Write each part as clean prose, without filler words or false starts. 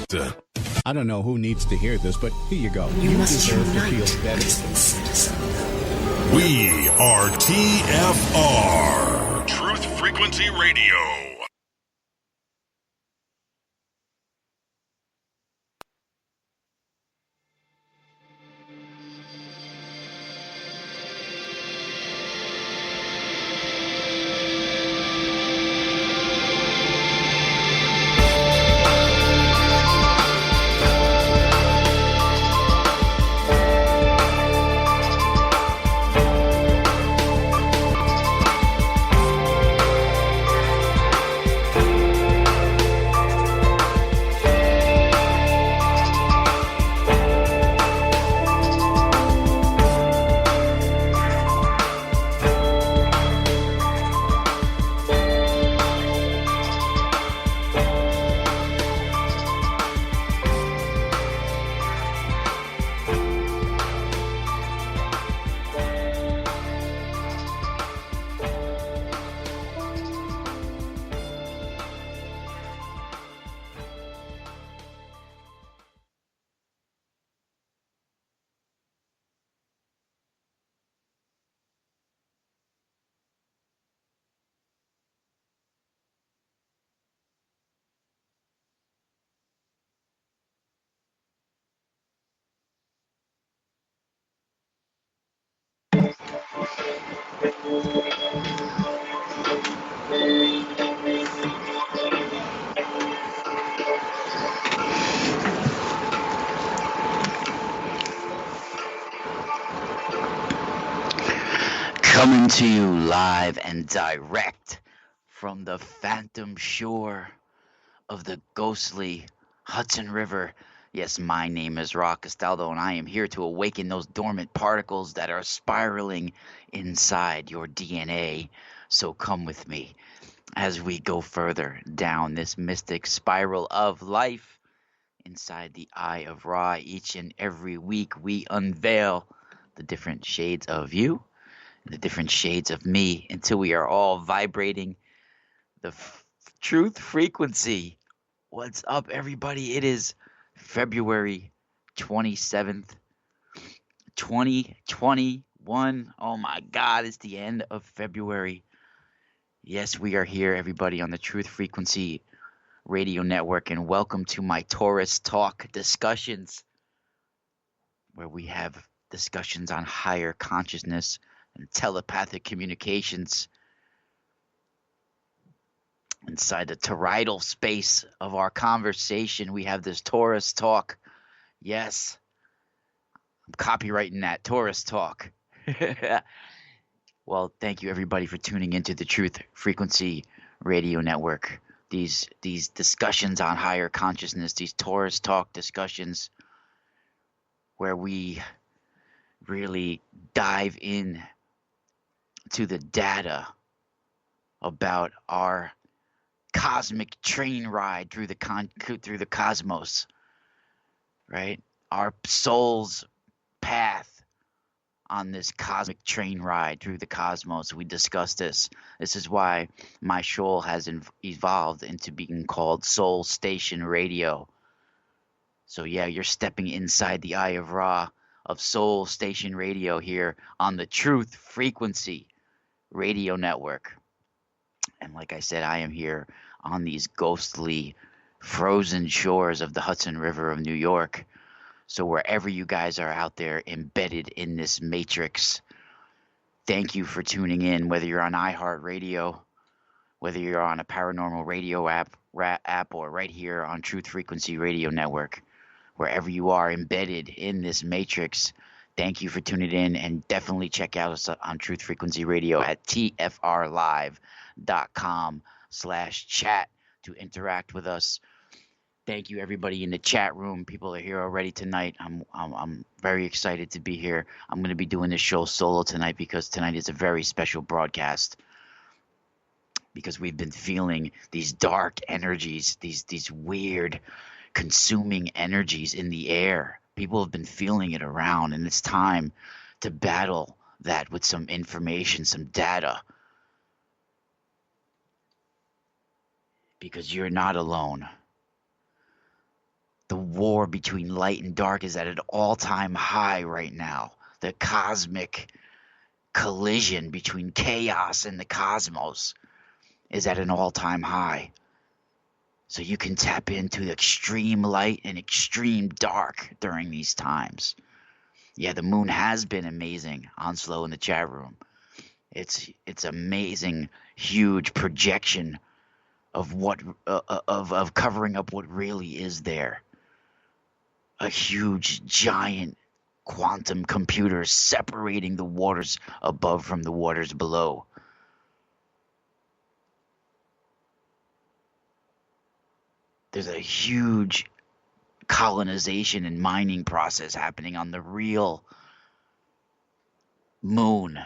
Doctor. I don't know who needs to hear this, but here you go. You must deserve to unite feel what better. has been set aside. We are TFR. Truth Frequency Radio. Coming to you live and direct from the phantom shore of the ghostly Hudson River. Yes, my name is Ra Castaldo, and I am here to awaken those dormant particles that are spiraling inside your DNA. So come with me as we go further down this mystic spiral of life inside the Eye of Ra. Each and every week we unveil the different shades of you, the different shades of me, until we are all vibrating the truth frequency. What's up, everybody? It is February 27th, 2021. Oh my God, it's the end of February. Yes, we are here, everybody, on the Truth Frequency Radio Network, and welcome to my Torus Talk discussions, where we have discussions on higher consciousness and telepathic communications inside the toridial space of our conversation. We have this Torus Talk. Yes, I'm copywriting that Torus Talk. Well, thank you everybody for tuning into the Truth Frequency Radio Network. These discussions on higher consciousness, these Torus Talk discussions, where we really dive in to the data about our cosmic train ride through the cosmos, right? Our soul's path on this cosmic train ride through the cosmos. We discuss this. This is why my show has evolved into being called Soul Station Radio. So yeah, you're stepping inside the Eye of Ra of Soul Station Radio here on the Truth Frequency Radio Network. And like I said, I am here on these ghostly frozen shores of the Hudson River of New York. So wherever you guys are out there embedded in this matrix, thank you for tuning in, whether you're on iHeartRadio, whether you're on a paranormal radio app or right here on Truth Frequency Radio Network. Wherever you are embedded in this matrix, thank you for tuning in, and definitely check out us on Truth Frequency Radio at tfrlive.com/chat to interact with us. Thank you, everybody in the chat room. People are here already tonight. I'm very excited to be here. I'm going to be doing this show solo tonight because tonight is a very special broadcast. Because we've been feeling these dark energies, these weird, consuming energies in the air. People have been feeling it around, and it's time to battle that with some information, some data. Because you're not alone. war between light and dark is at an all-time high right now. The cosmic collision between chaos and the cosmos is at an all-time high. So you can tap into the extreme light and extreme dark during these times. Yeah, the moon has been amazing. Onslow in the chat room. It's amazing, huge projection of what of covering up what really is there. A huge, giant quantum computer separating the waters above from the waters below. There's a huge colonization and mining process happening on the real moon,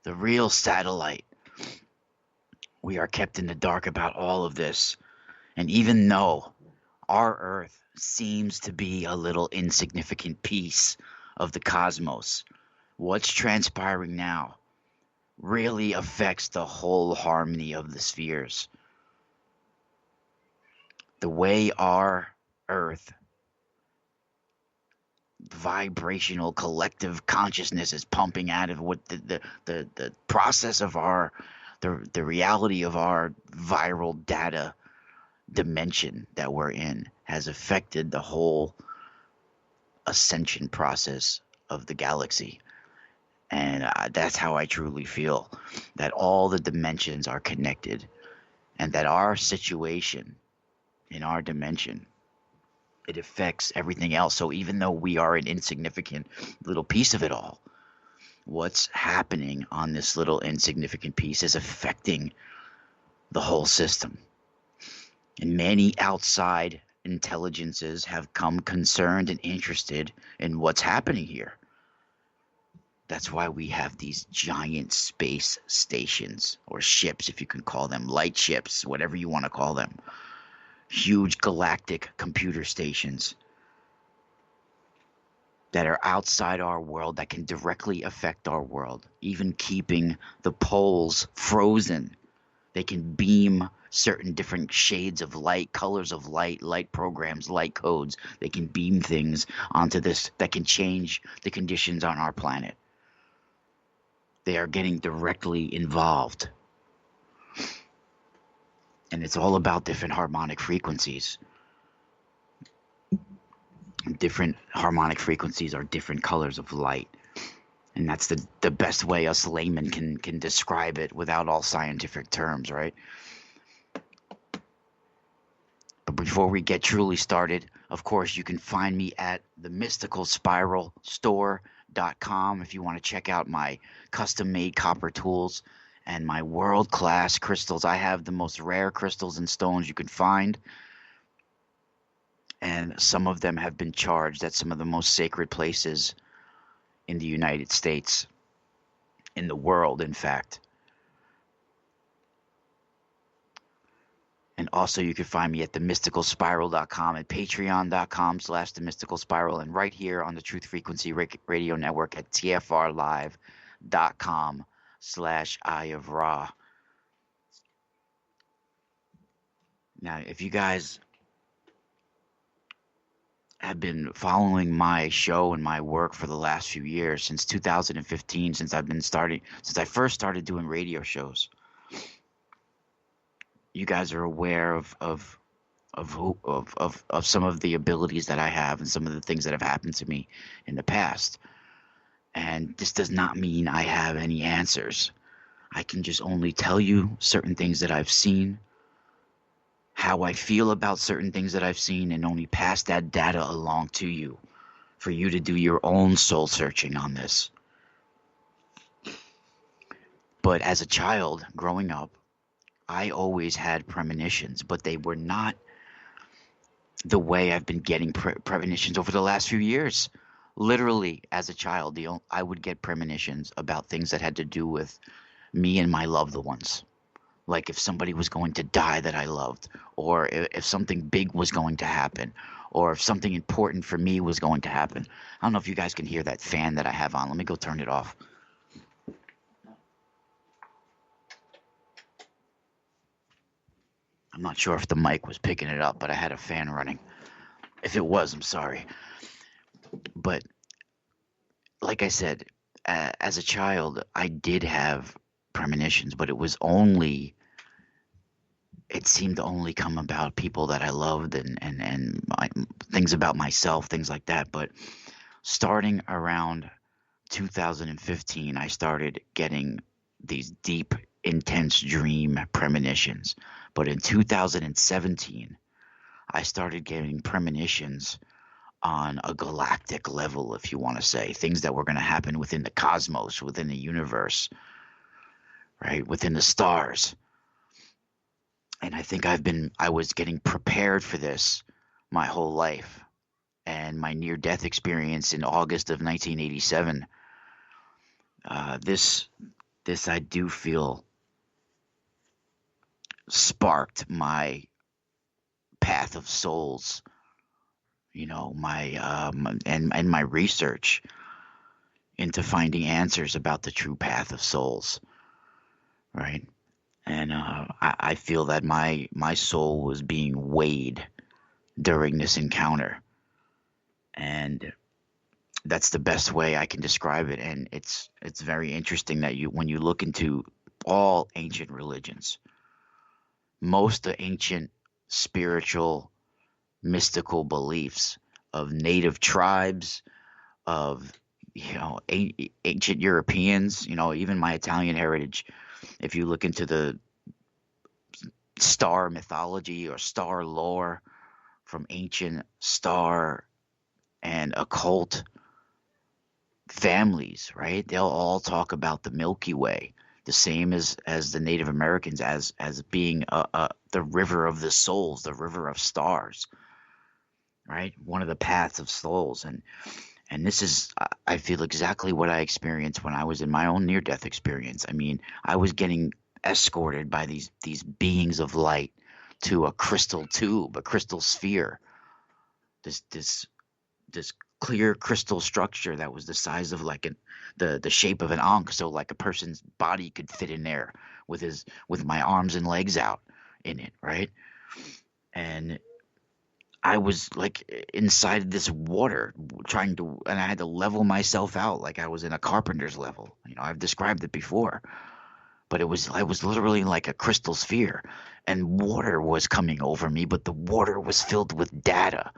the real satellite. We are kept in the dark about all of this. And even though our Earth seems to be a little insignificant piece of the cosmos, what's transpiring now really affects the whole harmony of the spheres. The way our Earth vibrational collective consciousness is pumping out of what the process of the reality of our viral data dimension that we're in has affected the whole ascension process of the galaxy. And that's how I truly feel, that all the dimensions are connected, and that our situation in our dimension, it affects everything else. So even though we are an insignificant little piece of it all, what's happening on this little insignificant piece is affecting the whole system. And many outside intelligences have come concerned and interested in what's happening here. That's why we have these giant space stations, or ships, if you can call them, light ships, whatever you want to call them. Huge galactic computer stations that are outside our world, that can directly affect our world, even keeping the poles frozen. They can beam certain different shades of light, colors of light, light programs, light codes. They can beam things onto this that can change the conditions on our planet. They are getting directly involved. And it's all about different harmonic frequencies. Different harmonic frequencies are different colors of light. And that's the best way us laymen can describe it without all scientific terms, right? But before we get truly started, of course, you can find me at the mysticalspiralstore.com if you want to check out my custom-made copper tools and my world-class crystals. I have the most rare crystals and stones you can find, and some of them have been charged at some of the most sacred places in the United States, in the world, in fact. And also you can find me at themysticalspiral.com and patreon.com/themysticalspiral, and right here on the Truth Frequency Radio Network at tfrlive.com/Eye of Ra. Now, if you guys have been following my show and my work for the last few years, since 2015, since I first started doing radio shows, you guys are aware of some of the abilities that I have and some of the things that have happened to me in the past. And this does not mean I have any answers. I can just only tell you certain things that I've seen, how I feel about certain things that I've seen, and only pass that data along to you for you to do your own soul searching on this. But as a child growing up, I always had premonitions, but they were not the way I've been getting premonitions over the last few years. Literally, as a child, I would get premonitions about things that had to do with me and my loved ones. Like if somebody was going to die that I loved, or if something big was going to happen, or if something important for me was going to happen. I don't know if you guys can hear that fan that I have on. Let me go turn it off. I'm not sure if the mic was picking it up, but I had a fan running. If it was, I'm sorry. But like I said, as a child, I did have premonitions, but it seemed to only come about people that I loved and things about myself, things like that. But starting around 2015, I started getting these deep, intense dream premonitions. But in 2017, I started getting premonitions on a galactic level, if you want to say, things that were going to happen within the cosmos, within the universe, right, within the stars. And I think I was getting prepared for this my whole life. And my near-death experience in August of 1987, this I do feel sparked my path of souls, my and my research into finding answers about the true path of souls, right? And I feel that my soul was being weighed during this encounter, and that's the best way I can describe it. And it's very interesting that when you look into all ancient religions, most of ancient spiritual mystical beliefs of native tribes, of ancient Europeans, even my Italian heritage, if you look into the star mythology or star lore from ancient star and occult families, right? They'll all talk about the Milky Way, the same as the Native Americans, as being the river of the souls, the river of stars, right? One of the paths of souls. And this is, I feel, exactly what I experienced when I was in my own near-death experience. I mean, I was getting escorted by these beings of light to a crystal tube, a crystal sphere, this clear crystal structure that was the size of like the shape of an ankh, so like a person's body could fit in there with my arms and legs out in it, right? And I was like inside this water and I had to level myself out like I was in a carpenter's level. I've described it before, but I was literally like a crystal sphere, and water was coming over me, but the water was filled with data,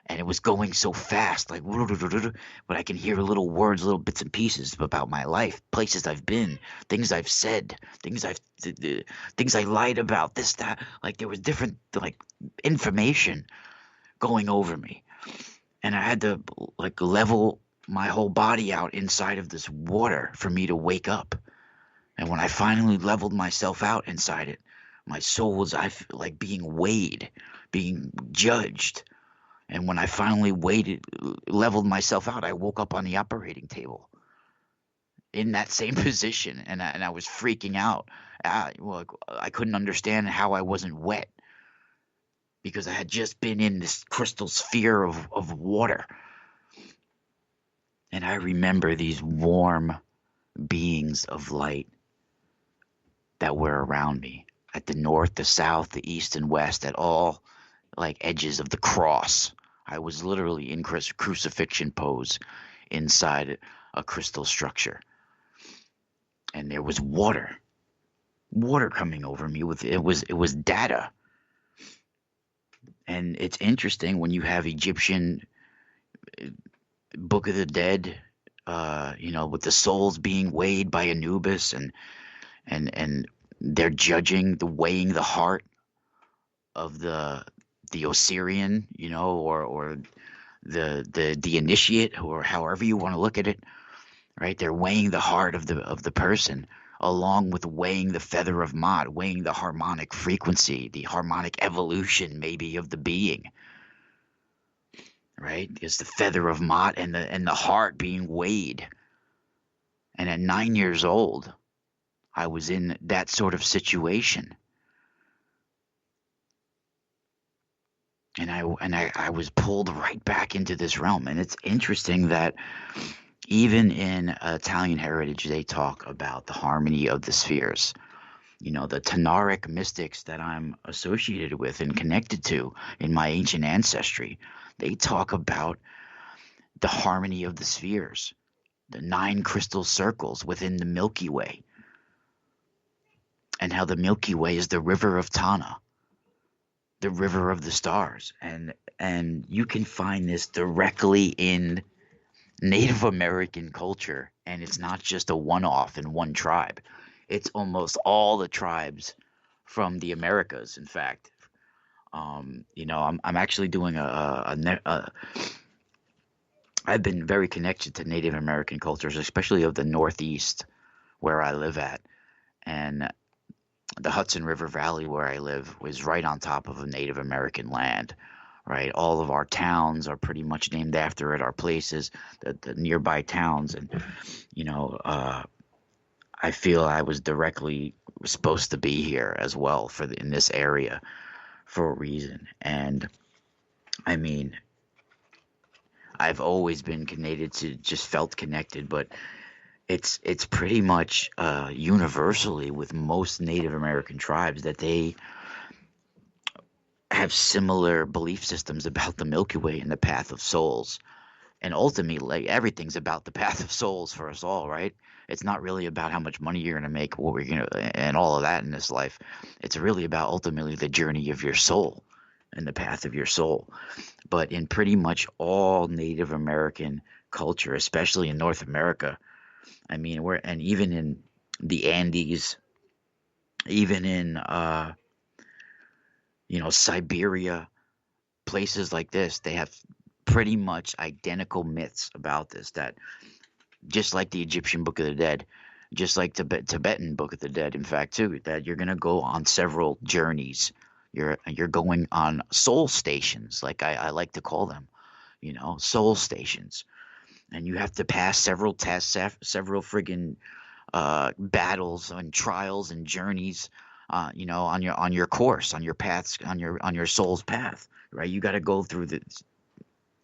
and it was going so fast, like, but I can hear little words, little bits and pieces about my life, places I've been, things I've said, things I lied about, this, that, like there was different like information going over me, and I had to like level my whole body out inside of this water for me to wake up. And when I finally leveled myself out inside it, my soul was like being weighed, being judged. And when I finally leveled myself out, I woke up on the operating table in that same position, and I was freaking out. I couldn't understand how I wasn't wet, because I had just been in this crystal sphere of water. And I remember these warm beings of light that were around me at the north, the south, the east, and west, at all like edges of the cross. I was literally in crucifixion pose inside a crystal structure. And there was water coming over me it was data. And it's interesting when you have Egyptian Book of the Dead, with the souls being weighed by Anubis, and they're weighing the heart of the Osirian, or the initiate, or however you want to look at it, right? They're weighing the heart of the person, along with weighing the feather of Ma'at, weighing the harmonic frequency, the harmonic evolution maybe of the being, right? It's the feather of Ma'at and the heart being weighed. And at 9 years old, I was in that sort of situation. And I was pulled right back into this realm. And it's interesting that even in Italian heritage, they talk about the harmony of the spheres. the Tanaric mystics that I'm associated with and connected to in my ancient ancestry, they talk about the harmony of the spheres, the 9 crystal circles within the Milky Way, and how the Milky Way is the river of Tana, the river of the stars. And you can find this directly in Native American culture, and it's not just a one-off in one tribe. It's almost all the tribes from the Americas, in fact. I'm actually doing I've been very connected to Native American cultures, especially of the Northeast, where I live at, and the Hudson River Valley where I live was right on top of a Native American land, right? All of our towns are pretty much named after it, our places, the nearby towns. And, I feel I was directly supposed to be here as well in this area for a reason. And I mean, I've always been felt connected, but it's pretty much universally with most Native American tribes that they have similar belief systems about the Milky Way and the path of souls. And ultimately, like, everything's about the path of souls for us all, right? It's not really about how much money you're going to make, what we're going to, and all of that in this life. It's really about ultimately the journey of your soul and the path of your soul. But in pretty much all Native American culture, especially in North America, I mean, and even in the Andes, even in Siberia, places like this, they have pretty much identical myths about this, that just like the Egyptian Book of the Dead, just like Tibetan Book of the Dead, in fact, too, that you're going to go on several journeys. You're going on soul stations, like I like to call them, soul stations. And you have to pass several tests, several friggin' battles and trials and journeys, on your course, on your paths, on your soul's path, right? You got to go through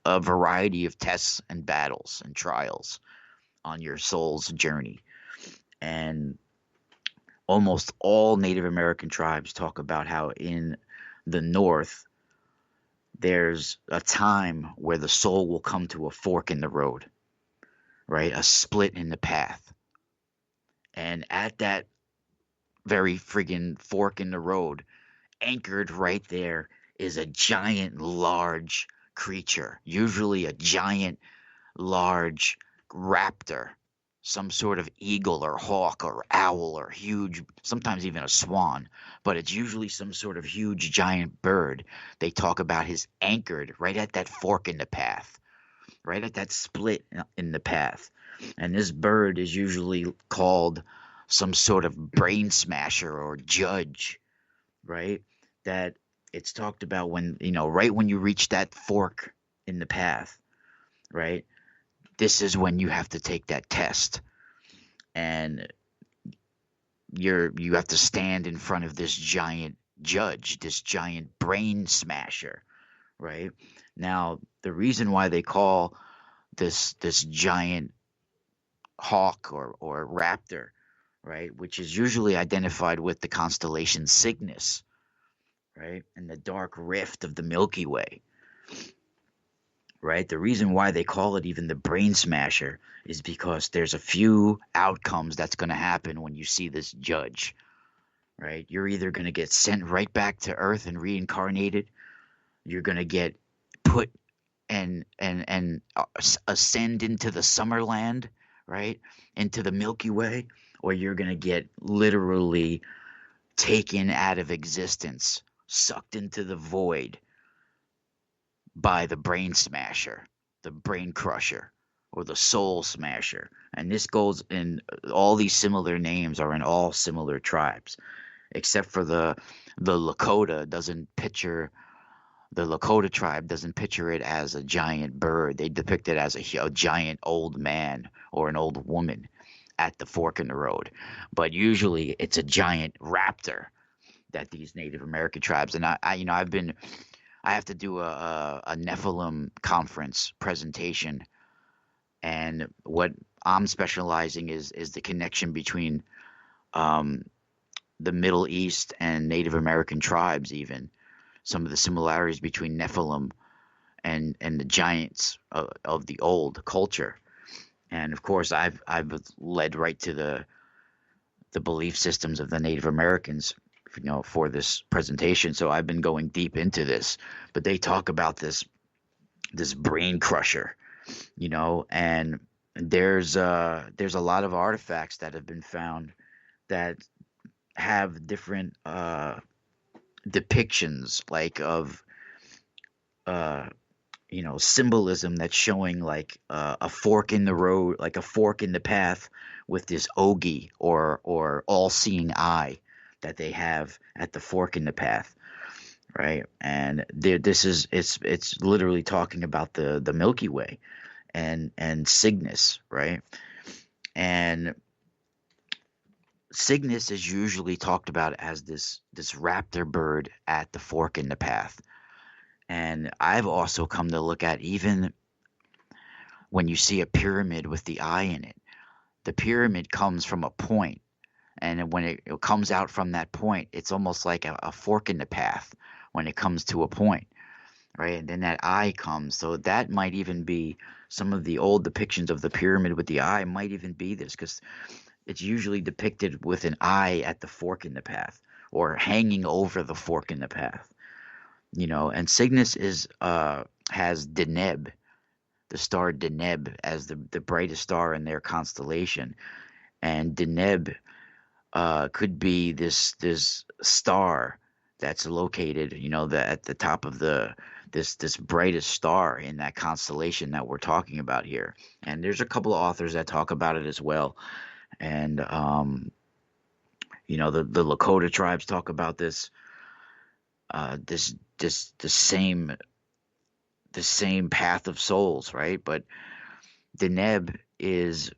a variety of tests and battles and trials on your soul's journey. And almost all Native American tribes talk about how in the North, there's a time where the soul will come to a fork in the road, right? A split in the path. And at that very friggin' fork in the road, anchored right there, is a giant, large creature, usually a giant, large raptor, some sort of eagle or hawk or owl or huge, sometimes even a swan, but it's usually some sort of huge, giant bird. They talk about his anchored right at that fork in the path, right at that split in the path. And this bird is usually called some sort of brain smasher or judge, right? That it's talked about when, right when you reach that fork in the path, right? This is when you have to take that test. And you have to stand in front of this giant judge, this giant brain smasher, right? Now, the reason why they call this giant hawk or raptor, right, which is usually identified with the constellation Cygnus, right, and the dark rift of the Milky Way, right? The reason why they call it even the brain smasher is because there's a few outcomes that's going to happen when you see this judge, right? You're either going to get sent right back to Earth and reincarnated, you're going to get put and ascend into the Summerland, right, into the Milky Way, or you're going to get literally taken out of existence, sucked into the void by the brain smasher, the brain crusher, or the soul smasher. And this goes in all these similar names are in all similar tribes, except for the Lakota the Lakota tribe doesn't picture it as a giant bird. They depict it as a giant old man or an old woman at the fork in the road. But usually it's a giant raptor that these Native American tribes, and I have to do a Nephilim conference presentation, and what I'm specializing is the connection between the Middle East and Native American tribes, even some of the similarities between Nephilim and the giants of the old culture. And of course, I've led right to the belief systems of the Native Americans, for this presentation. So I've been going deep into this, but they talk about this brain crusher, and there's a lot of artifacts that have been found that have different depictions, like of symbolism that's showing like a fork in the road, like a fork in the path, with this ogi or all-seeing eye that they have at the fork in the path, right? And it's literally talking about the Milky Way and Cygnus, right? And Cygnus is usually talked about as this raptor bird at the fork in the path. And I've also come to look at, even when you see a pyramid with the eye in it, the pyramid comes from a point, and when it comes out from that point, it's almost like a fork in the path when it comes to a point, right? And then that eye comes. So that might even be some of the old depictions of the pyramid with the eye, might even be this, because it's usually depicted with an eye at the fork in the path or hanging over the fork in the path. And Cygnus has Deneb, the star Deneb, as the brightest star in their constellation. And Deneb could be this star that's located, at the top of this brightest star in that constellation that we're talking about here. And there's a couple of authors that talk about it as well. And the Lakota tribes talk about this. The same path of souls, right? But Deneb is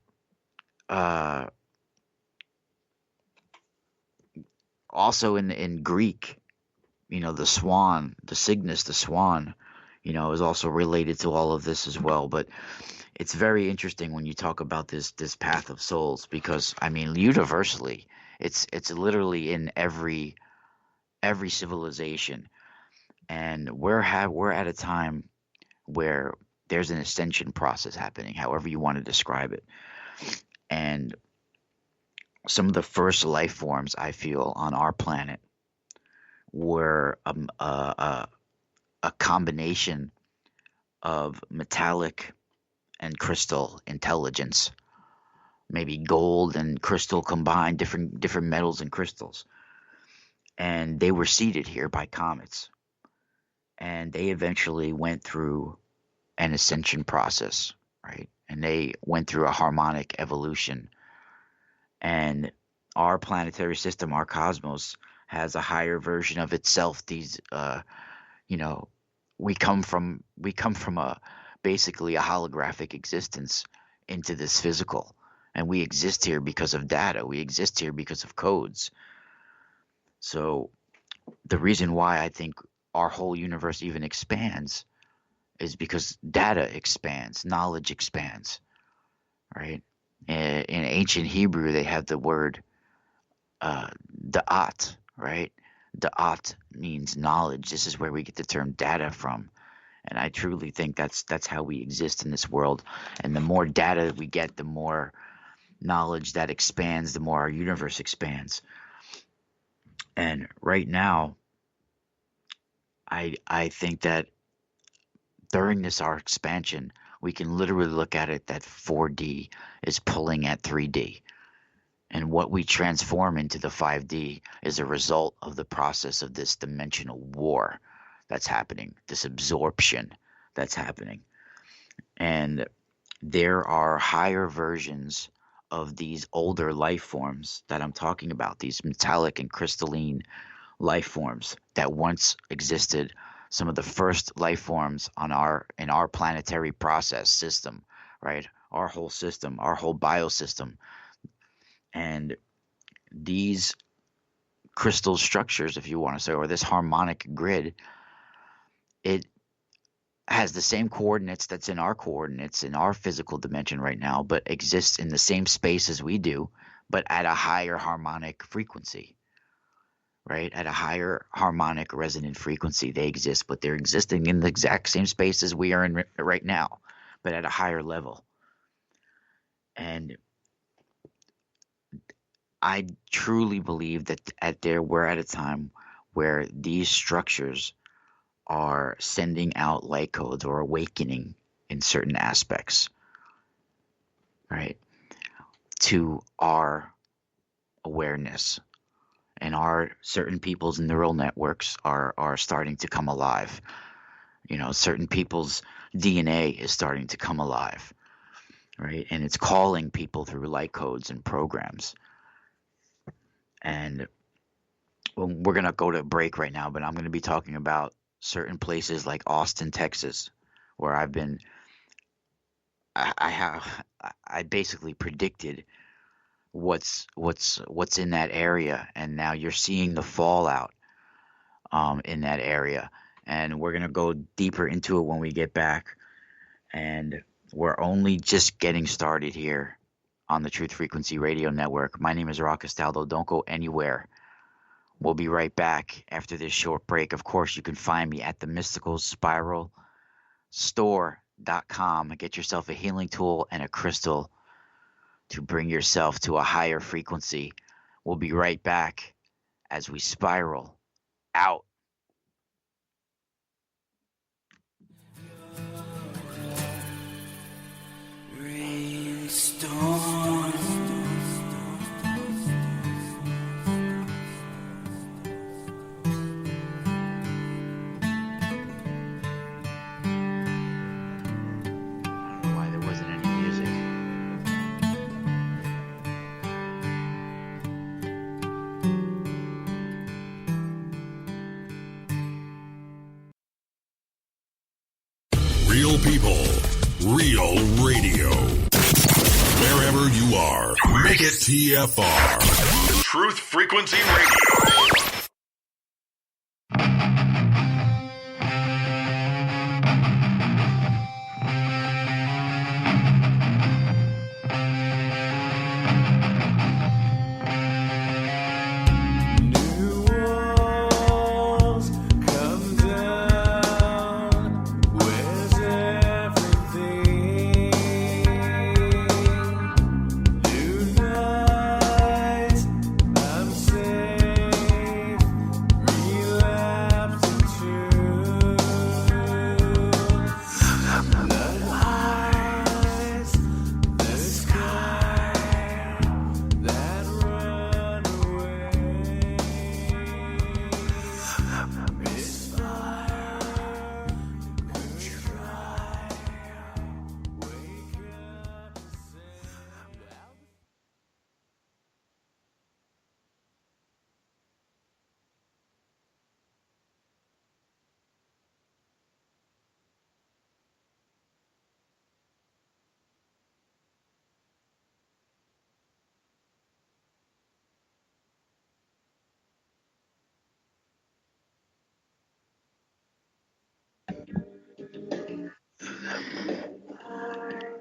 also in Greek, the swan, the Cygnus, the swan, is also related to all of this as well. But it's very interesting when you talk about this path of souls, because universally, it's literally in every civilization. And we're at a time where there's an ascension process happening, however you want to describe it. And some of the first life forms, I feel, on our planet were a combination of metallic and crystal intelligence, maybe gold and crystal combined, different metals and crystals. And they were seeded here by comets. And they eventually went through an ascension process, right? And they went through a harmonic evolution. And our planetary system, our cosmos, has a higher version of itself. These, we come from basically a holographic existence into this physical, and we exist here because of data. We exist here because of codes. So the reason why I think our whole universe even expands is because data expands, knowledge expands, right? In ancient Hebrew, they have the word da'at, right? Da'at means knowledge. This is where we get the term data from. And I truly think that's how we exist in this world. And the more data we get, the more knowledge that expands, the more our universe expands. And right now, I think that during our expansion, we can literally look at it that 4D is pulling at 3D. And what we transform into the 5D is a result of the process of this dimensional war that's happening, this absorption that's happening. And there are higher versions of these older life forms that I'm talking about, these metallic and crystalline life forms that once existed, some of the first life forms in our planetary process system, right? Our whole system, our whole biosystem. And these crystal structures, if you want to say, or this harmonic grid, it has the same coordinates that's in our coordinates in our physical dimension right now, but exists in the same space as we do, but at a higher harmonic frequency, right? At a higher harmonic resonant frequency. They exist, but they're existing in the exact same space as we are in right now, but at a higher level. And I truly believe that we're at a time where these structures are sending out light codes or awakening in certain aspects, right, to our awareness. And our certain people's neural networks are starting to come alive. You know, certain people's DNA is starting to come alive, right? And it's calling people through light codes and programs. And we're going to go to break right now, but I'm going to be talking about certain places like Austin, Texas, where I basically predicted what's in that area, and now you're seeing the fallout in that area. And we're going to go deeper into it when we get back. And we're only just getting started here on the Truth Frequency Radio Network. My name is Ra Castaldo. Don't go anywhere. We'll be right back after this short break. Of course, you can find me at the Mystical Spiral Store.com. Get yourself a healing tool and a crystal to bring yourself to a higher frequency. We'll be right back as we spiral out. Rainstorm. Real people, real radio. Wherever you are, make it TFR. Truth Frequency Radio.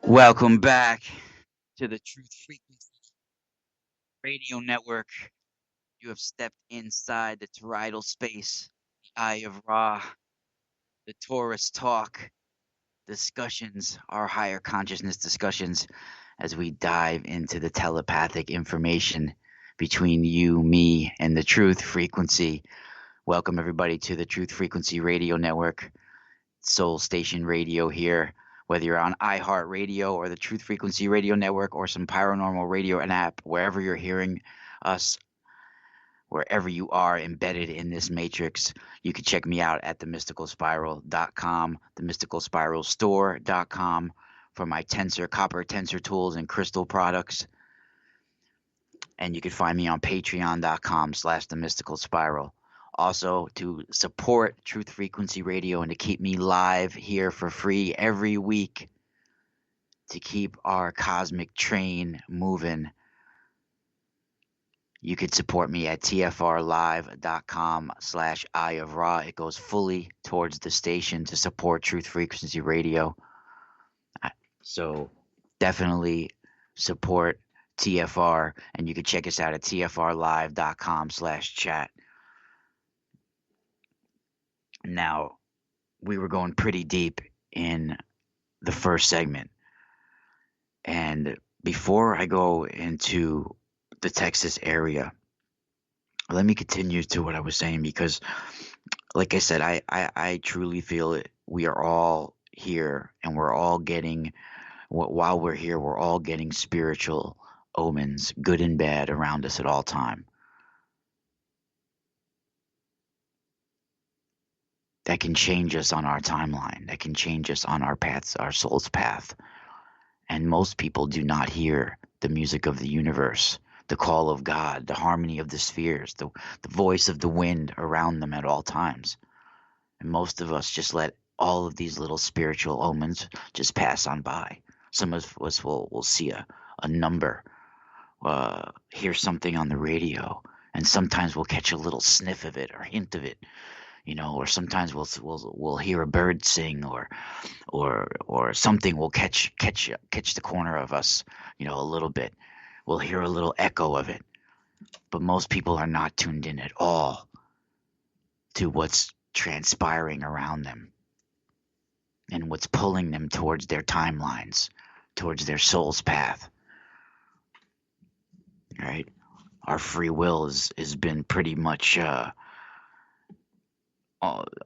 Welcome back to the Truth Frequency Radio Network. You have stepped inside the toridial space, the Eye of Ra, the Torus Talk discussions, our higher consciousness discussions, as we dive into the telepathic information between you, me, and the Truth Frequency. Welcome, everybody, to the Truth Frequency Radio Network, Soul Station Radio here. Whether you're on iHeartRadio or the Truth Frequency Radio Network or some paranormal radio and app, wherever you're hearing us, wherever you are embedded in this matrix, you can check me out at themysticalspiral.com, themysticalspiralstore.com for my copper tensor tools and crystal products. And you can find me on patreon.com/themysticalspiral. Also, to support Truth Frequency Radio and to keep me live here for free every week, to keep our cosmic train moving, you could support me at tfrlive.com/Eye of Ra. It goes fully towards the station to support Truth Frequency Radio. So definitely support TFR, and you can check us out at tfrlive.com/chat. Now, we were going pretty deep in the first segment. And before I go into the Texas area, let me continue to what I was saying because, like I said, I truly feel it. We are all here and we're all getting, while we're here, we're all getting spiritual omens, good and bad, around us at all time. That can change us on our timeline. That can change us on our paths, our soul's path. And most people do not hear the music of the universe, the call of God, the harmony of the spheres, the voice of the wind around them at all times. And most of us just let all of these little spiritual omens just pass on by. Some of us will see a number, hear something on the radio, and sometimes we'll catch a little sniff of it or hint of it. Or sometimes we'll hear a bird sing, or something will catch the corner of us, a little bit. We'll hear a little echo of it, but most people are not tuned in at all to what's transpiring around them and what's pulling them towards their timelines, towards their soul's path. Right? Our free will has been pretty much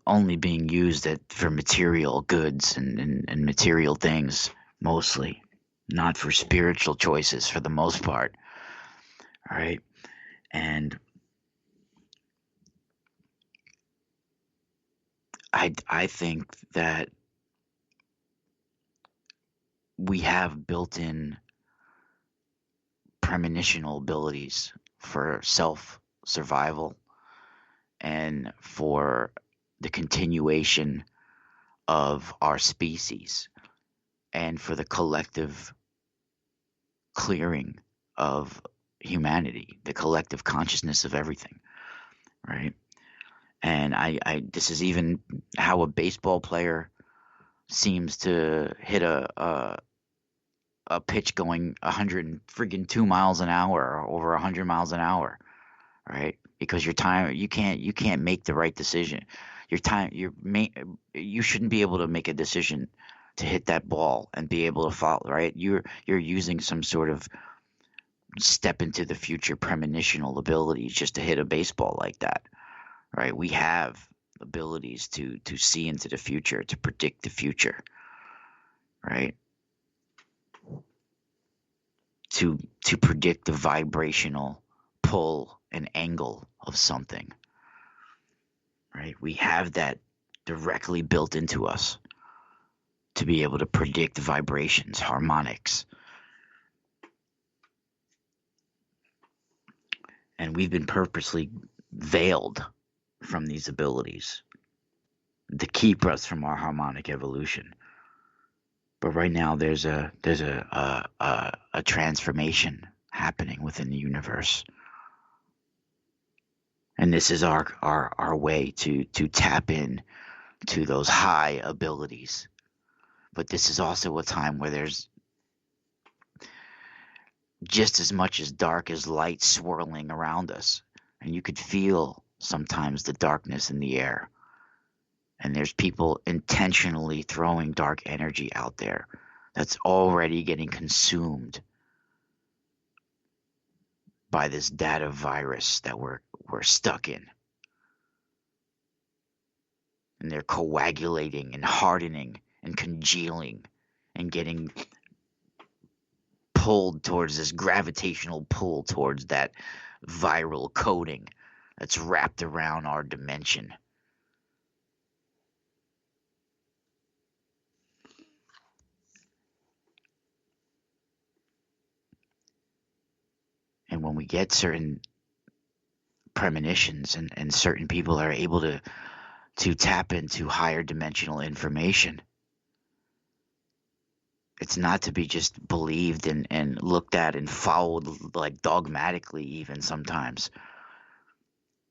only being used for material goods and material things, mostly, not for spiritual choices for the most part. All right. And I think that we have built-in premonitional abilities for self-survival and for the continuation of our species and for the collective clearing of humanity, the collective consciousness of everything, right? And this is even how a baseball player seems to hit a pitch going 102 miles an hour or over 100 miles an hour, right? Because your time, you can't make the right decision. You shouldn't be able to make a decision to hit that ball and be able to follow, right? You're using some sort of step into the future premonitional abilities just to hit a baseball like that, right? We have abilities to see into the future, to predict the future, right? To predict the vibrational pull and angle of something, right? We have that directly built into us to be able to predict vibrations, harmonics. And we've been purposely veiled from these abilities to keep us from our harmonic evolution. But right now there's a transformation happening within the universe. And this is our way to tap in to those high abilities. But this is also a time where there's just as much as dark as light swirling around us. And you could feel sometimes the darkness in the air. And there's people intentionally throwing dark energy out there that's already getting consumed by this data virus that we're stuck in. And they're coagulating and hardening and congealing and getting pulled towards this gravitational pull towards that viral coating that's wrapped around our dimension. And when we get certain premonitions and certain people are able to tap into higher dimensional information, it's not to be just believed and looked at and followed like dogmatically even sometimes,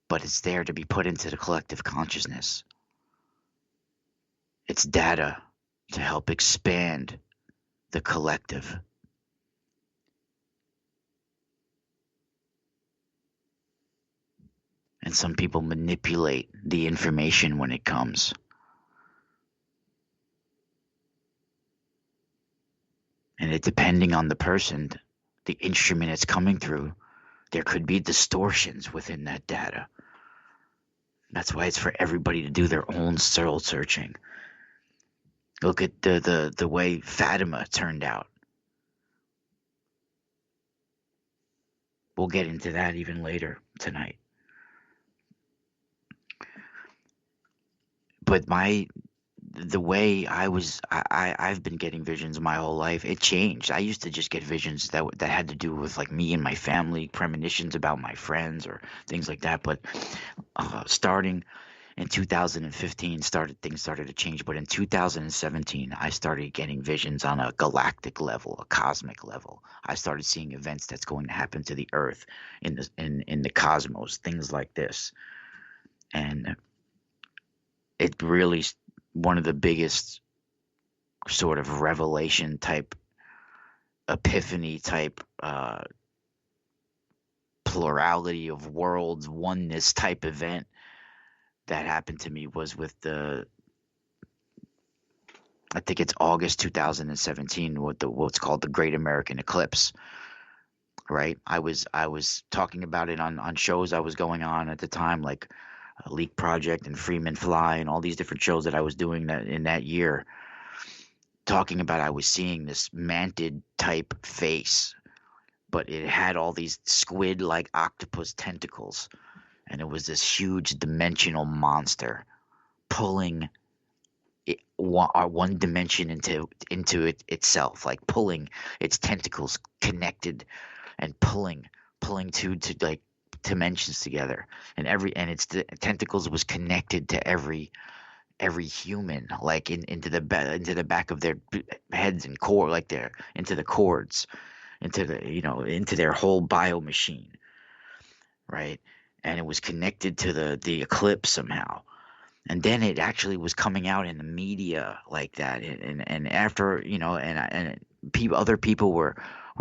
but it's there to be put into the collective consciousness. It's data to help expand the collective. And some people manipulate the information when it comes. And it depending on the person, the instrument it's coming through, there could be distortions within that data. That's why it's for everybody to do their own soul searching. Look at the way Fatima turned out. We'll get into that even later tonight. But the way I've been getting visions my whole life, it changed. I used to just get visions that had to do with like me and my family, premonitions about my friends or things like that. But starting in 2015, things started to change. But in 2017, I started getting visions on a galactic level, a cosmic level. I started seeing events that's going to happen to the Earth in the cosmos, things like this, and it really one of the biggest sort of revelation type, epiphany type, plurality of worlds, oneness type event that happened to me was with I think it's August 2017 with what's called the Great American Eclipse. Right? I was talking about it on shows I was going on at the time, like Leak Project and Freeman Fly and all these different shows that I was doing that in that year, talking about I was seeing this mantid type face, but it had all these squid like octopus tentacles, and it was this huge dimensional monster pulling one dimension into it itself, like pulling its tentacles connected and pulling two to like dimensions together, and its tentacles was connected to every human, like into the back of their heads and core, like into the cords, into their whole bio machine, right? And it was connected to the eclipse somehow. And then it actually was coming out in the media like that, and after other people were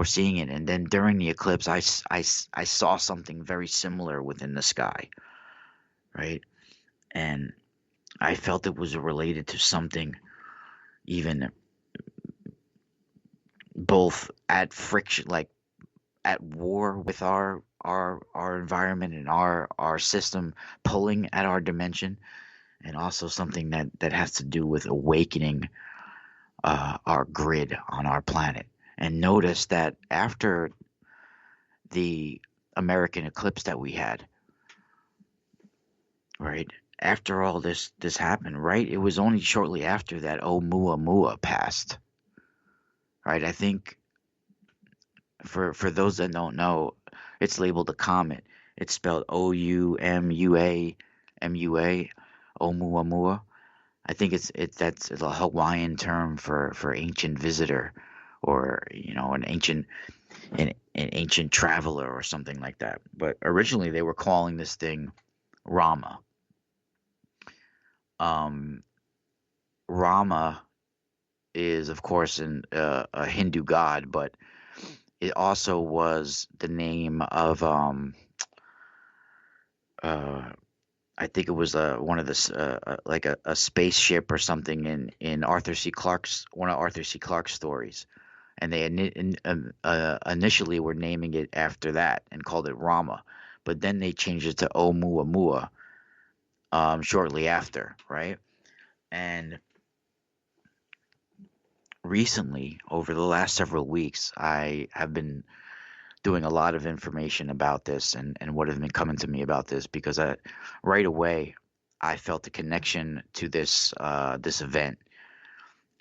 seeing it, and then during the eclipse, I saw something very similar within the sky, right? And I felt it was related to something even both at friction, like at war with our environment and our system, pulling at our dimension, and also something that has to do with awakening our grid on our planet. And notice that after the American eclipse that we had, right, after all this happened, right, it was only shortly after that Oumuamua passed, right? I think for those that don't know, it's labeled a comet. It's spelled Oumuamua, Oumuamua. I think it's a Hawaiian term for ancient visitor, or an ancient traveler or something like that. But originally they were calling this thing Rama. Rama is of course a Hindu god, but it also was the name of I think it was one of the like a spaceship or something in Arthur C. Clarke's one of Arthur C. Clarke's stories, and they initially were naming it after that and called it Rama, but then they changed it to Oumuamua shortly after, right? And recently, over the last several weeks, I have been doing a lot of information about this and what has been coming to me about this, because right away I felt a connection to this event,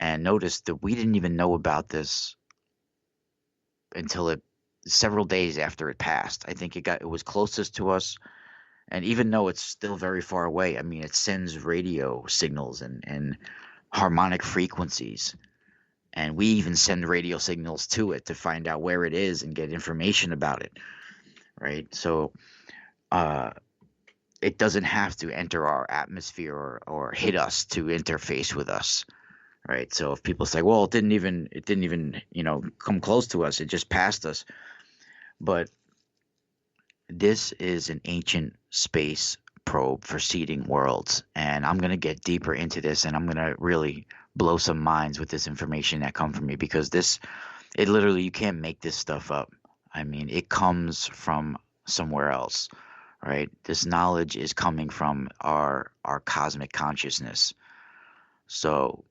and noticed that we didn't even know about this until several days after it passed. I think it was closest to us, and even though it's still very far away, I mean, it sends radio signals and harmonic frequencies. And we even send radio signals to it to find out where it is and get information about it, right? So it doesn't have to enter our atmosphere or hit us to interface with us, right? So if people say, well, it didn't even come close to us, it just passed us. But this is an ancient space probe for seeding worlds, and I'm going to get deeper into this, and I'm going to really blow some minds with this information that come from me, because it literally, you can't make this stuff up. I mean, it comes from somewhere else, right? This knowledge is coming from our cosmic consciousness. So,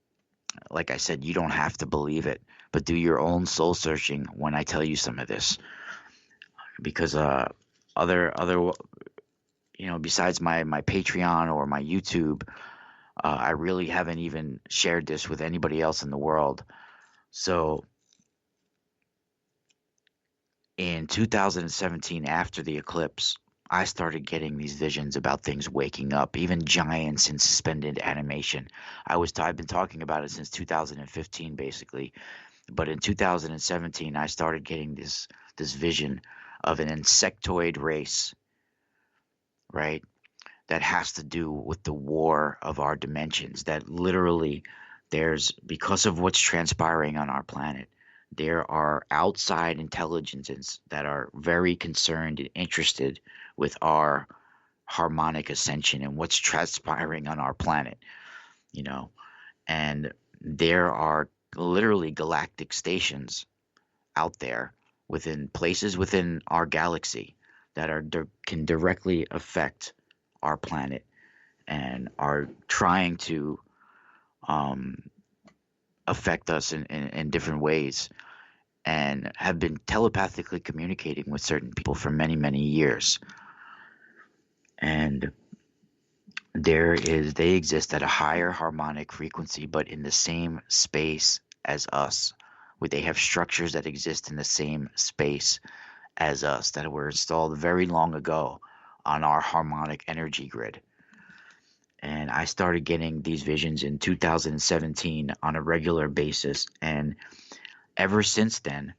like I said, you don't have to believe it, but do your own soul searching when I tell you some of this, because other besides my Patreon or my YouTube, I really haven't even shared this with anybody else in the world. So in 2017, after the eclipse, I started getting these visions about things waking up, even giants in suspended animation. I've been talking about it since 2015, basically. But in 2017, I started getting this vision of an insectoid race, right? That has to do with the war of our dimensions. That literally, because of what's transpiring on our planet, there are outside intelligences that are very concerned and interested with our harmonic ascension and what's transpiring on our planet, you know. And there are literally galactic stations out there within places within our galaxy that can directly affect our planet and are trying to um, affect us in different ways, and have been telepathically communicating with certain people for many, many years. And they exist at a higher harmonic frequency, but in the same space as us. Where they have structures that exist in the same space as us, that were installed very long ago on our harmonic energy grid. And I started getting these visions in 2017 on a regular basis. And ever since then,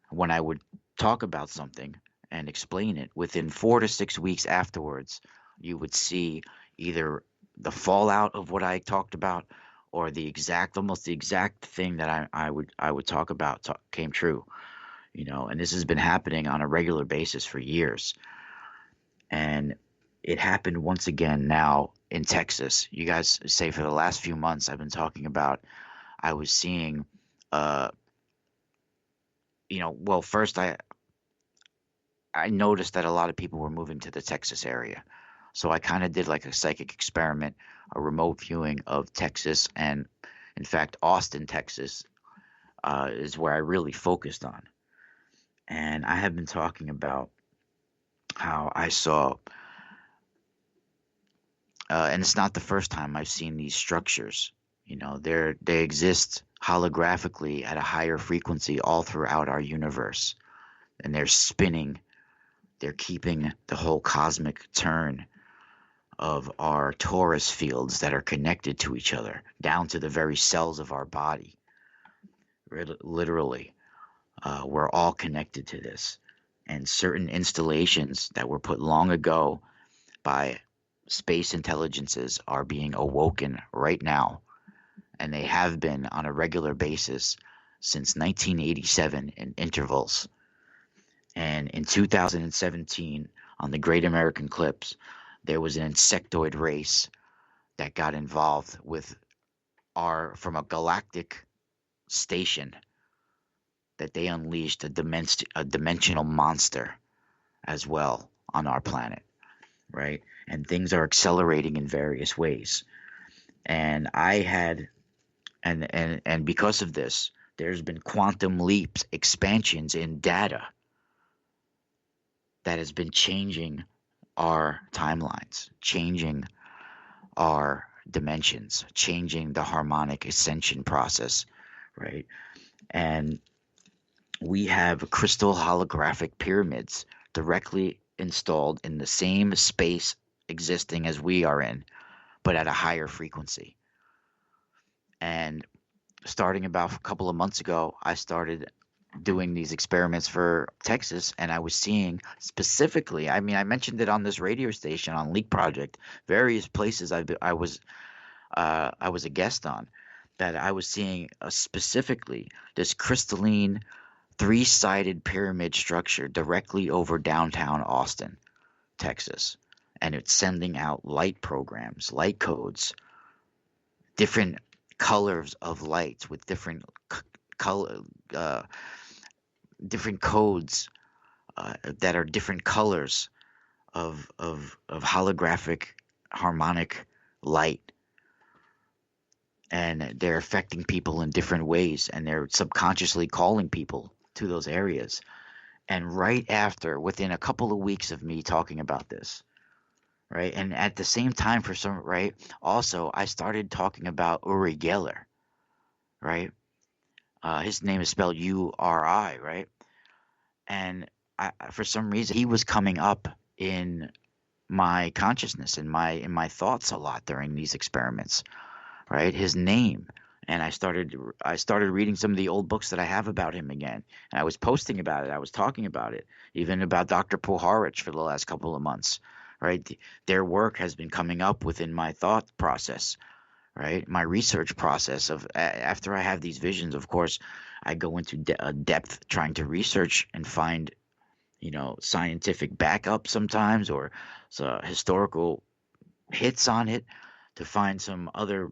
when I would talk about something and explain it, within 4 to 6 weeks afterwards, you would see either the fallout of what I talked about, or almost the exact thing that I would talk about came true, and this has been happening on a regular basis for years. And it happened once again now in Texas. You guys say for the last few months I've been talking about, I was seeing, well, first I noticed that a lot of people were moving to the Texas area. So I kind of did like a psychic experiment, a remote viewing of Texas, and in fact, Austin, Texas, is where I really focused on. And I have been talking about how I saw, and it's not the first time I've seen these structures. They exist holographically at a higher frequency all throughout our universe, and they're spinning. They're keeping the whole cosmic turn of our torus fields that are connected to each other, down to the very cells of our body. Literally, we're all connected to this. And certain installations that were put long ago by space intelligences are being awoken right now. And they have been on a regular basis since 1987 in intervals. And in 2017, on the Great American Eclipse, there was an insectoid race that got involved from a galactic station, that they unleashed a dimensional monster as well on our planet, right? And things are accelerating in various ways. And and because of this, there's been quantum leaps, expansions in data that has been changing our timelines, changing our dimensions, changing the harmonic ascension process, right? And we have crystal holographic pyramids directly installed in the same space existing as we are in, but at a higher frequency. And starting about a couple of months ago, I started doing these experiments for Texas, and I was seeing specifically, I mean, I mentioned it on this radio station, on Leak Project, various places I was a guest on, that I was seeing specifically this crystalline three-sided pyramid structure directly over downtown Austin, Texas. And it's sending out light programs, light codes, different colors of lights with different color, different codes that are different colors of holographic harmonic light, and they're affecting people in different ways, and they're subconsciously calling people to those areas. And right after, within a couple of weeks of me talking about this, right, and at the same time, for some, right, also I started talking about Uri Geller, right. His name is spelled Uri, right, and for some reason he was coming up in my consciousness, in my thoughts a lot during these experiments, right? His name. And I started reading some of the old books that I have about him again. And I was posting about it. I was talking about it, even about Dr. Puharich for the last couple of months, right? Their work has been coming up within my thought process, right? My research process of after I have these visions, of course, I go into depth trying to research and find, scientific backup sometimes, or historical hits on it, to find some other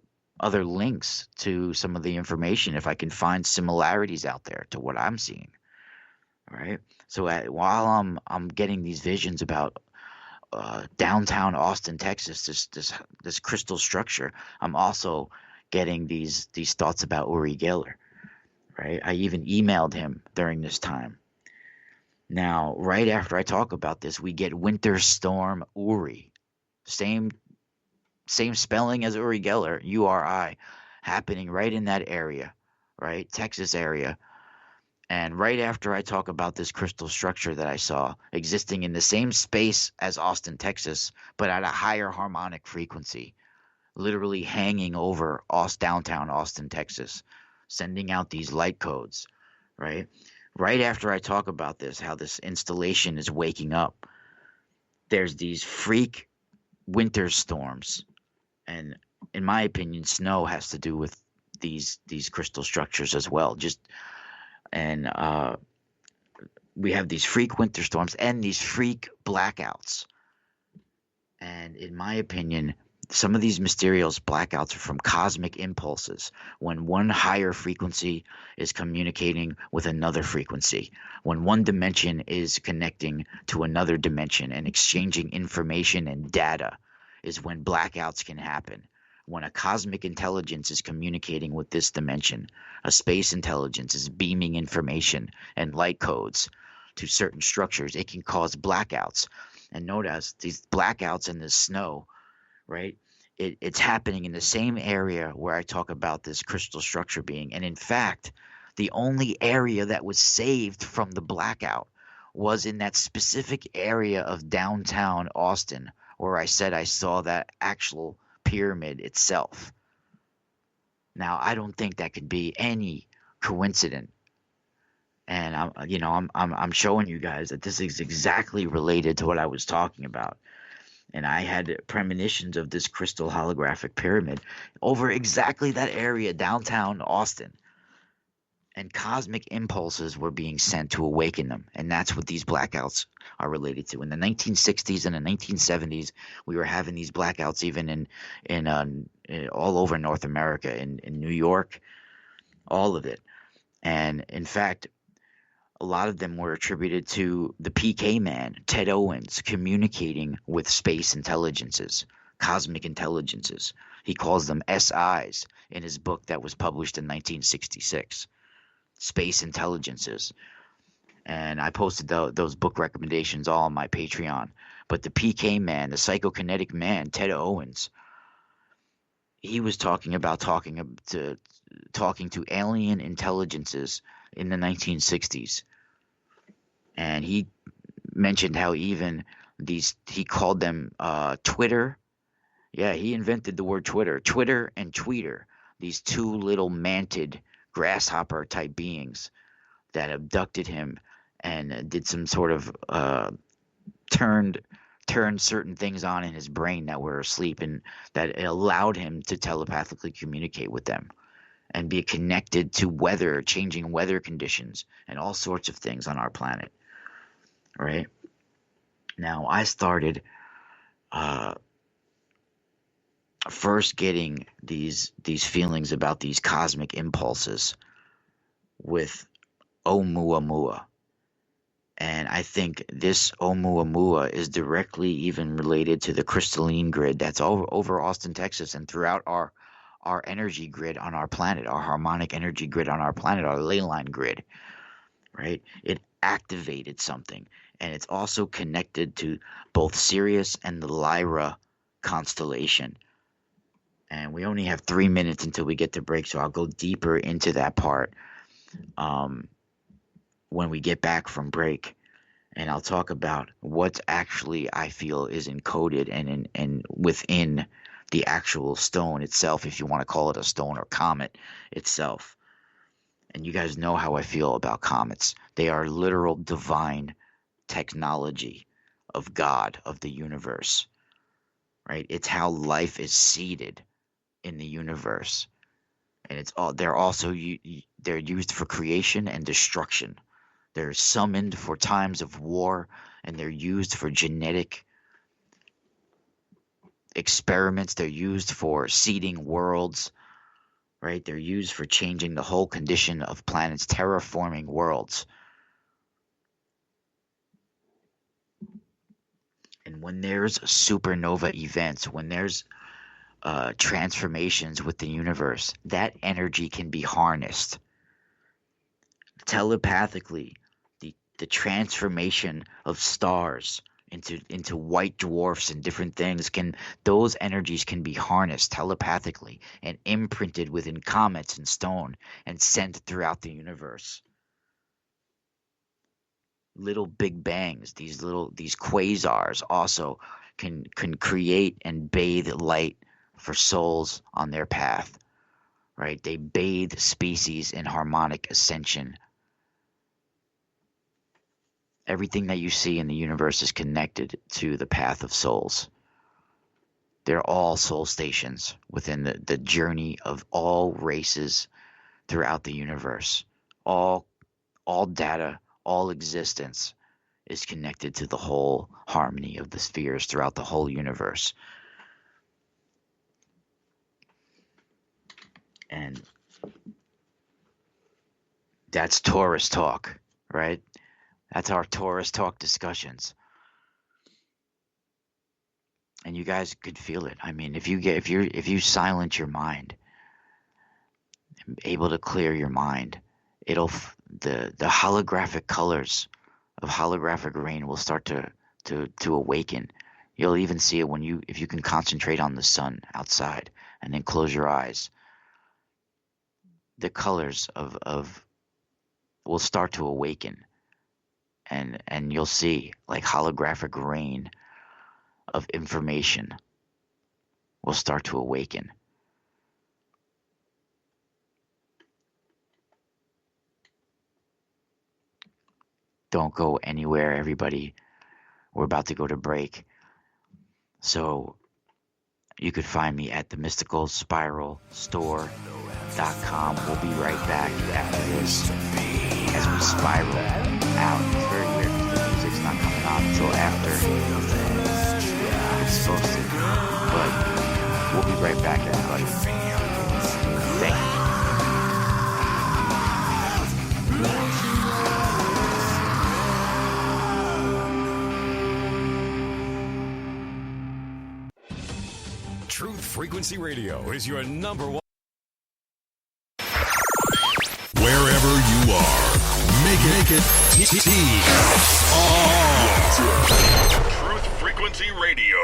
links to some of the information, if I can find similarities out there to what I'm seeing, right? So while I'm getting these visions about downtown Austin, Texas, this crystal structure, I'm also getting these thoughts about Uri Geller, right? I even emailed him during this time. Now, right after I talk about this, we get Winter Storm Uri, same spelling as Uri Geller, URI, happening right in that area, right? Texas area. And right after I talk about this crystal structure that I saw existing in the same space as Austin, Texas, but at a higher harmonic frequency, literally hanging over downtown Austin, Texas, sending out these light codes, right? Right after I talk about this, how this installation is waking up, there's these freak winter storms. And in my opinion, snow has to do with these crystal structures as well. We have these freak winter storms and these freak blackouts. And in my opinion, some of these mysterious blackouts are from cosmic impulses, when one higher frequency is communicating with another frequency, when one dimension is connecting to another dimension and exchanging information and data, is when blackouts can happen. When a cosmic intelligence is communicating with this dimension, a space intelligence is beaming information and light codes to certain structures, it can cause blackouts. And notice these blackouts in the snow, right? It's happening in the same area where I talk about this crystal structure being. And in fact, the only area that was saved from the blackout was in that specific area of downtown Austin, where I said I saw that actual pyramid itself. Now, I don't think that could be any coincidence. And I'm showing you guys that this is exactly related to what I was talking about. And I had premonitions of this crystal holographic pyramid over exactly that area, downtown Austin. And cosmic impulses were being sent to awaken them. And that's what these blackouts are related to. In the 1960s and the 1970s, we were having these blackouts even in all over North America, in New York, all of it. And in fact, a lot of them were attributed to the PK man, Ted Owens, communicating with space intelligences, cosmic intelligences. He calls them SIs in his book that was published in 1966, Space Intelligences. And I posted those book recommendations all on my Patreon. But the PK man, the psychokinetic man, Ted Owens, he was talking to alien intelligences in the 1960s. And he mentioned how even he called them Twitter. Yeah, he invented the word Twitter and tweeter, these two little manted grasshopper type beings that abducted him and did some sort of turned certain things on in his brain that were asleep, and that allowed him to telepathically communicate with them. and be connected to weather, changing weather conditions, and all sorts of things on our planet. Right? Now, I started first getting these feelings about these cosmic impulses with Oumuamua. And I think this Oumuamua is directly even related to the crystalline grid that's over Austin, Texas, and throughout our energy grid on our planet, our harmonic energy grid on our planet, our ley line grid, right? It activated something, and it's also connected to both Sirius and the Lyra constellation. And we only have 3 minutes until we get to break, so I'll go deeper into that part when we get back from break. And I'll talk about what actually I feel is encoded and within the actual stone itself, if you want to call it a stone or comet itself. And you guys know how I feel about comets. They are literal divine technology of God, of the universe, right? It's how life is seeded in the universe. And they're used for creation and destruction. They're summoned for times of war, and they're used for genetic experiments. They're used for seeding worlds, right? They're used for changing the whole condition of planets, terraforming worlds. And when there's supernova events, when there's transformations with the universe, that energy can be harnessed telepathically. The transformation of stars into white dwarfs and different things, those energies can be harnessed telepathically and imprinted within comets and stone and sent throughout the universe. Little big bangs, these quasars also can create and bathe light for souls on their path, right? They bathe species in harmonic ascension. Everything that you see in the universe is connected to the path of souls. They're all soul stations within the journey of all races throughout the universe. All data, all existence is connected to the whole harmony of the spheres throughout the whole universe. And that's Torus Talk, right? That's our Torus Talk discussions. And you guys could feel it. I mean, if you silence your mind, able to clear your mind, the holographic colors of holographic rain will start to awaken. You'll even see it if you can concentrate on the sun outside and then close your eyes. The colors of will start to awaken. And you'll see like holographic rain of information will start to awaken. Don't go anywhere, everybody. We're about to go to break. So you could find me at themysticalspiralstore.com. We'll be right back after this as we spiral out. It's very weird because the music's not coming on until after it's supposed to. But we'll be right back, everybody. Thank you. Truth Frequency Radio is your number one. Wherever you are, make it Truth Frequency Radio.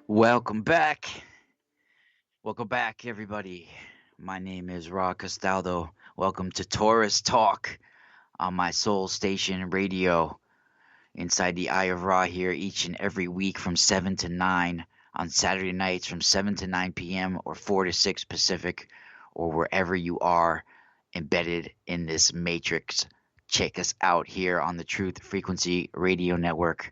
Welcome back. Welcome back, everybody. My name is Ra Castaldo. Welcome to Torus Talk on my Soul Station Radio inside the Eye of Ra here each and every week from 7 to 9 on Saturday nights from 7 to 9 p.m. or 4 to 6 Pacific or wherever you are embedded in this matrix. Check us out here on the Truth Frequency Radio Network.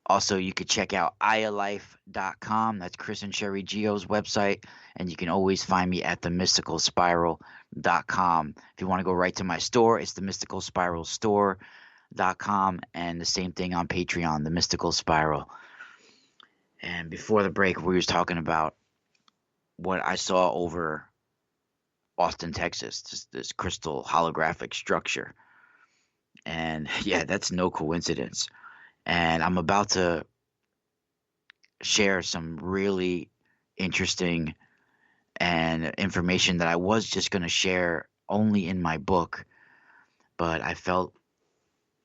Also, you could check out ialife.com. That's Chris and Sherry Geo's website. And you can always find me at themysticalspiral.com. If you want to go right to my store, it's themysticalspiralstore.com. And the same thing on Patreon, The Mystical Spiral. And before the break, we was talking about what I saw over Austin, Texas, this crystal holographic structure. And yeah, that's no coincidence. And I'm about to share some really interesting and information that I was just going to share only in my book, but I felt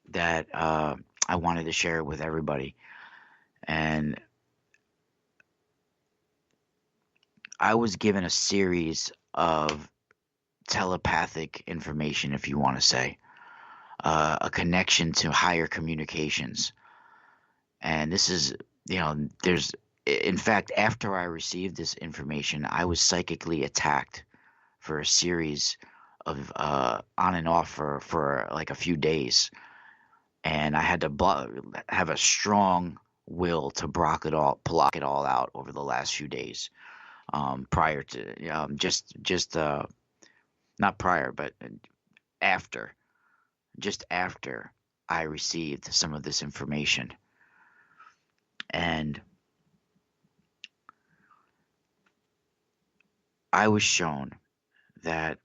that I wanted to share it with everybody. And I was given a series of telepathic information, if you want to say, a connection to higher communications. And this is, in fact, after I received this information, I was psychically attacked for a series of on and off for like a few days. And I had to have a strong will to block it all out over the last few days. Prior to, not prior, but after, just after I received some of this information. And I was shown that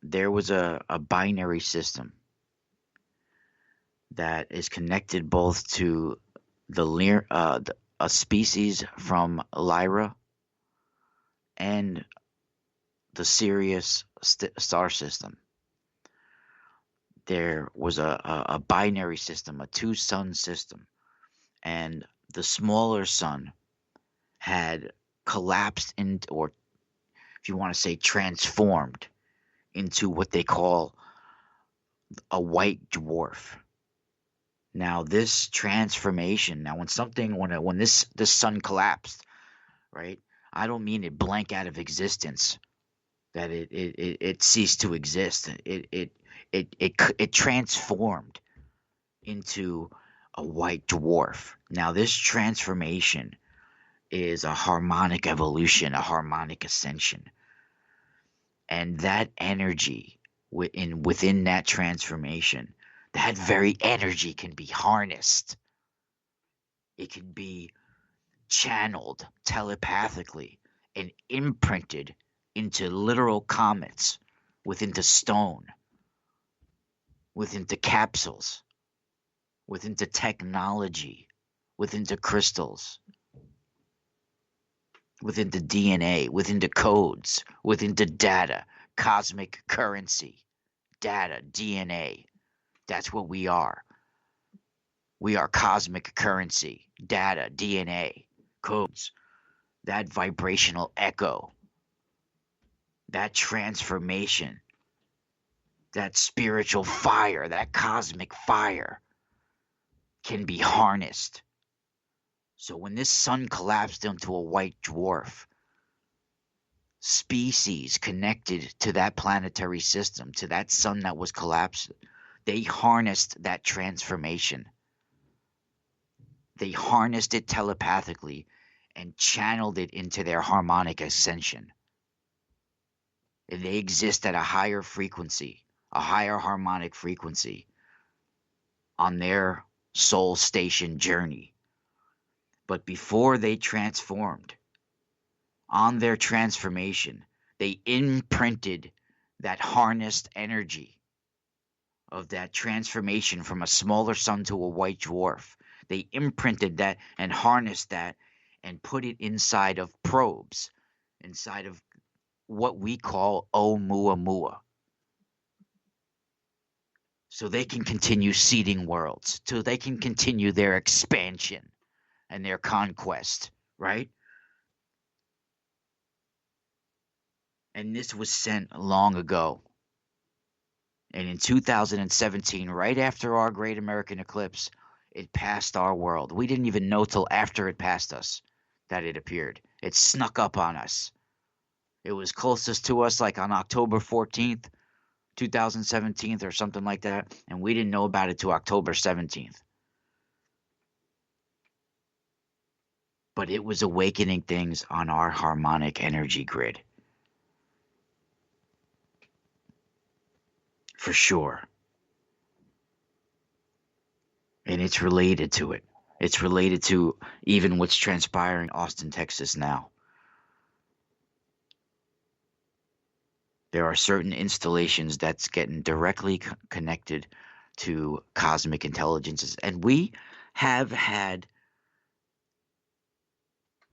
there was a binary system that is connected both to a species from Lyra and the Sirius star system. There was a binary system, a two-sun system, and the smaller sun had collapsed or if you want to say transformed into what they call a white dwarf. Now this transformation, when this sun collapsed, right? I don't mean it blank out of existence, that it ceased to exist. It transformed into a white dwarf. Now this transformation is a harmonic evolution, a harmonic ascension. And that energy within that transformation, that very energy can be harnessed. It can be channeled telepathically and imprinted into literal comets, within the stone, within the capsules, within the technology, within the crystals, within the DNA, within the codes, within the data, cosmic currency, data, DNA. That's what we are. We are cosmic currency, data, DNA, codes, that vibrational echo, that transformation, that spiritual fire, that cosmic fire can be harnessed. So when this sun collapsed into a white dwarf, species connected to that planetary system, to that sun that was collapsed, they harnessed that transformation. They harnessed it telepathically and channeled it into their harmonic ascension. And they exist at a higher frequency, a higher harmonic frequency on their soul station journey. But before they transformed, on their transformation, they imprinted that harnessed energy of that transformation from a smaller sun to a white dwarf. They imprinted that and harnessed that and put it inside of probes, inside of what we call Oumuamua. So they can continue seeding worlds, so they can continue their expansion and their conquest, right? And this was sent long ago. And in 2017, right after our great American eclipse, it passed our world. We didn't even know till after it passed us that it appeared. It snuck up on us. It was closest to us like on October 14th, 2017 or something like that, and we didn't know about it till October 17th. But it was awakening things on our harmonic energy grid. For sure. And it's related to it. It's related to even what's transpiring in Austin, Texas now. There are certain installations that's getting directly connected to cosmic intelligences. And we have had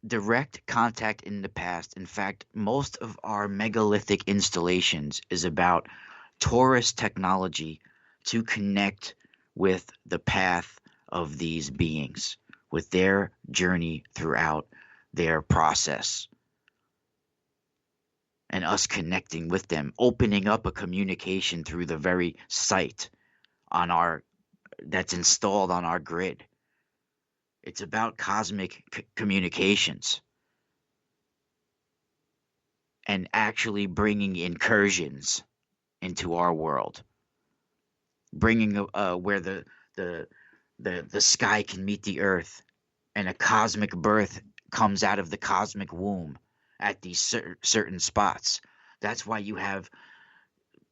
direct contact in the past. In fact, most of our megalithic installations is about Torus technology to connect with the path of these beings, with their journey throughout their process, and us connecting with them, opening up a communication through the very site on our that's installed on our grid. It's about cosmic communications and actually bringing incursions into our world, bringing where the sky can meet the earth, and a cosmic birth comes out of the cosmic womb at these certain spots. That's why you have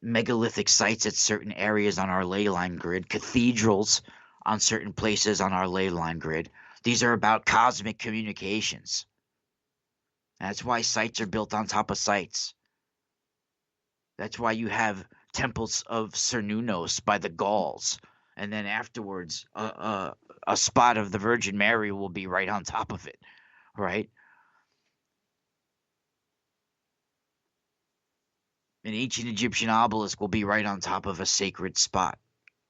megalithic sites at certain areas on our ley line grid, cathedrals on certain places on our ley line grid. These are about cosmic communications. That's why sites are built on top of sites. That's why you have temples of Cernunnos by the Gauls, and then afterwards a spot of the Virgin Mary will be right on top of it, right? An ancient Egyptian obelisk will be right on top of a sacred spot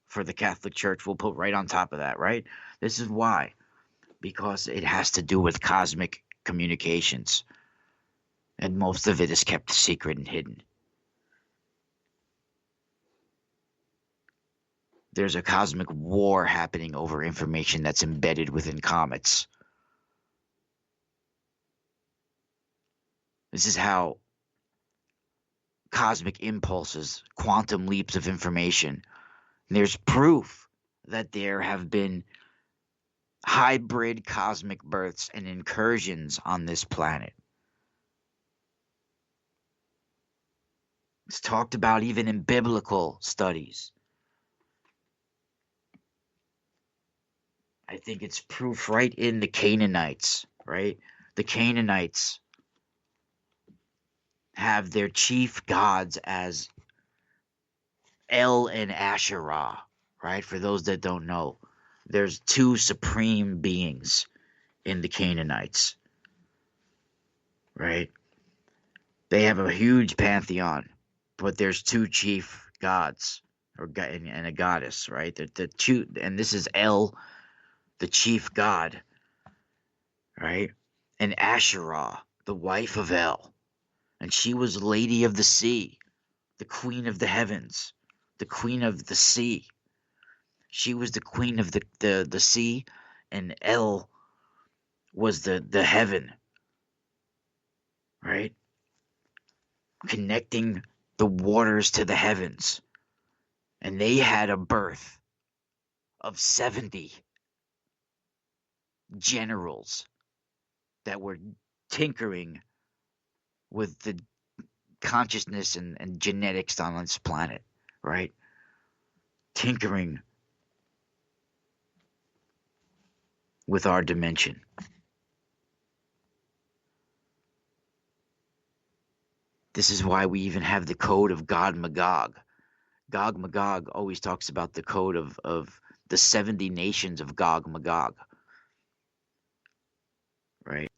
for the Catholic Church. We'll put right on top of that, right? This is why. Because it has to do with cosmic communications. And most of it is kept secret and hidden. There's a cosmic war happening over information that's embedded within comets. This is how cosmic impulses, quantum leaps of information. And there's proof that there have been hybrid cosmic births and incursions on this planet. It's talked about even in biblical studies. I think it's proof right in the Canaanites, right? The Canaanites have their chief gods as El and Asherah, right? For those that don't know, there's two supreme beings in the Canaanites, right? They have a huge pantheon, but there's two chief gods and a goddess, right? And this is El, the chief god, right? And Asherah, the wife of El. And she was Lady of the Sea, the Queen of the Heavens, the Queen of the Sea. She was the Queen of the Sea, and El was the heaven, right? Connecting the waters to the heavens. And they had a birth of 70 generals that were tinkering with the consciousness and genetics on this planet, right? Tinkering with our dimension. This is why we even have the code of Gog Magog. Gog Magog always talks about the code of the 70 nations of Gog Magog, right?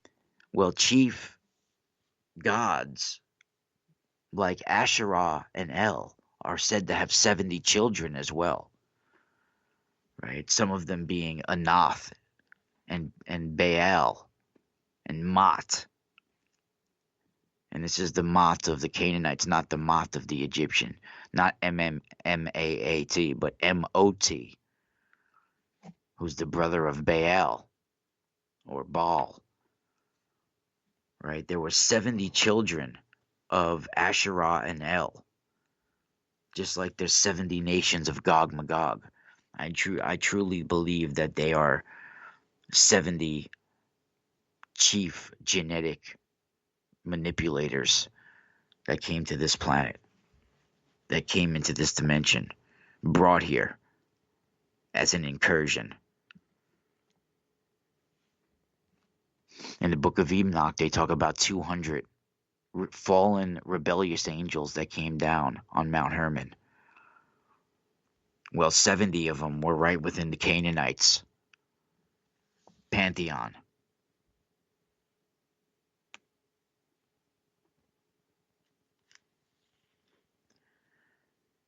Well, chief gods like Asherah and El are said to have 70 children as well, right? Some of them being Anath and Baal and Mot. And this is the Mot of the Canaanites, not the Mot of the Egyptian. Not M-M-M-A-A-T, but M-O-T, who's the brother of Baal or Baal. Right? There were 70 children of Asherah and El, just like there's 70 nations of Gog Magog. I truly believe that they are 70 chief genetic manipulators that came to this planet, that came into this dimension, brought here as an incursion. In the book of Enoch, they talk about 200 fallen rebellious angels that came down on Mount Hermon. Well, 70 of them were right within the Canaanites' pantheon.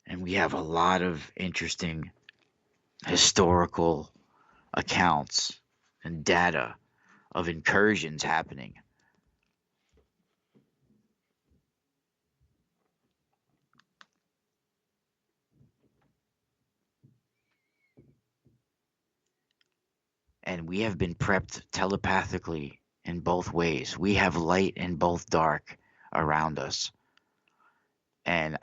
And we have a lot of interesting historical accounts and data of incursions happening. And we have been prepped telepathically in both ways. We have light and both dark around us. And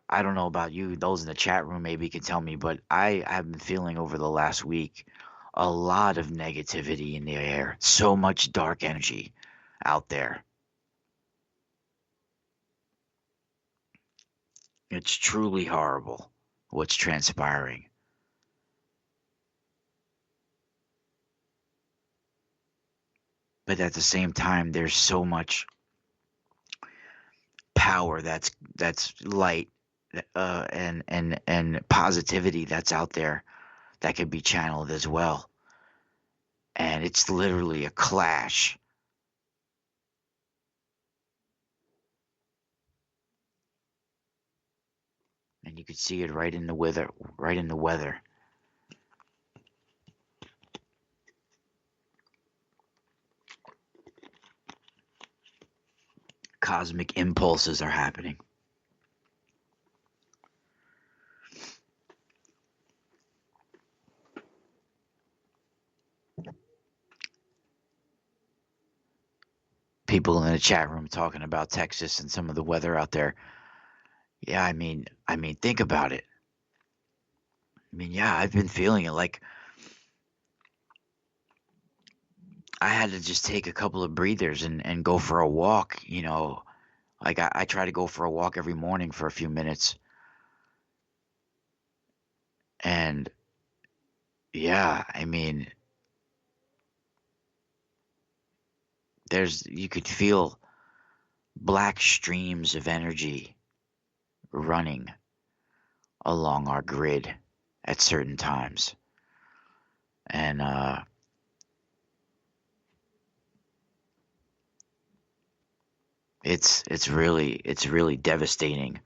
I don't know about you, those in the chat room maybe can tell me, but I have been feeling over the last week a lot of negativity in the air. So much dark energy out there. It's truly horrible what's transpiring. But at the same time, there's so much power that's light and positivity that's out there that could be channeled as well. And it's literally a clash. And you could see it right in the weather, Cosmic impulses are happening. People in the chat room talking about Texas and some of the weather out there. Yeah, I mean, think about it. Yeah, I've been feeling it. Like, I had to just take a couple of breathers and go for a walk, you know. Like, I try to go for a walk every morning for a few minutes. And, yeah, I mean, you could feel black streams of energy running along our grid at certain times. And, it's really devastating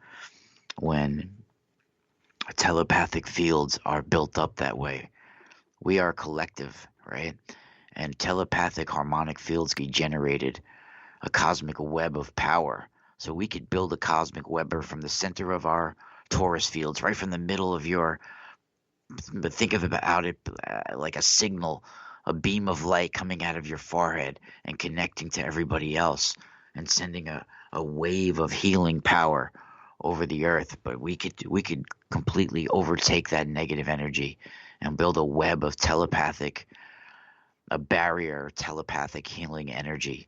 when telepathic fields are built up that way. We are a collective, right? And telepathic harmonic fields get generated, a cosmic web of power. So we could build a cosmic web from the center of our torus fields, right from the middle of your, but think of it like a signal, a beam of light coming out of your forehead and connecting to everybody else and sending a wave of healing power over the earth. But we could completely overtake that negative energy and build a web of a barrier telepathic healing energy.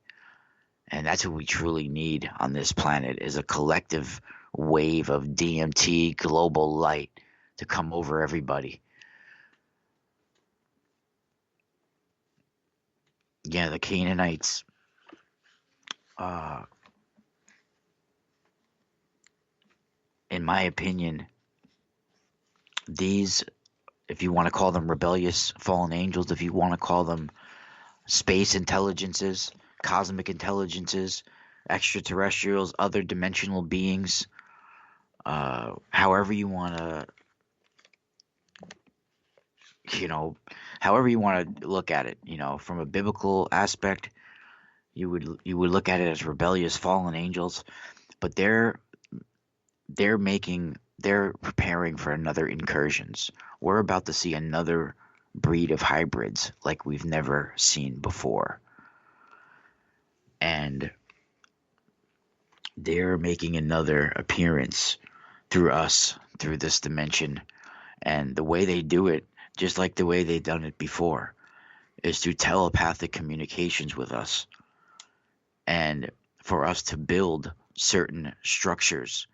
And that's what we truly need on this planet, is a collective wave of DMT global light to come over everybody. Yeah, the Canaanites, in my opinion, these, if you want to call them rebellious fallen angels, if you want to call them space intelligences, cosmic intelligences, extraterrestrials, other dimensional beings, however you want to, you know, however you want to look at it, from a biblical aspect, you would look at it as rebellious fallen angels, but they're preparing for another incursions. We're about to see another breed of hybrids like we've never seen before. And they're making another appearance through us, through this dimension. And the way they do it, just like the way they've done it before, is through telepathic communications with us. And for us to build certain structures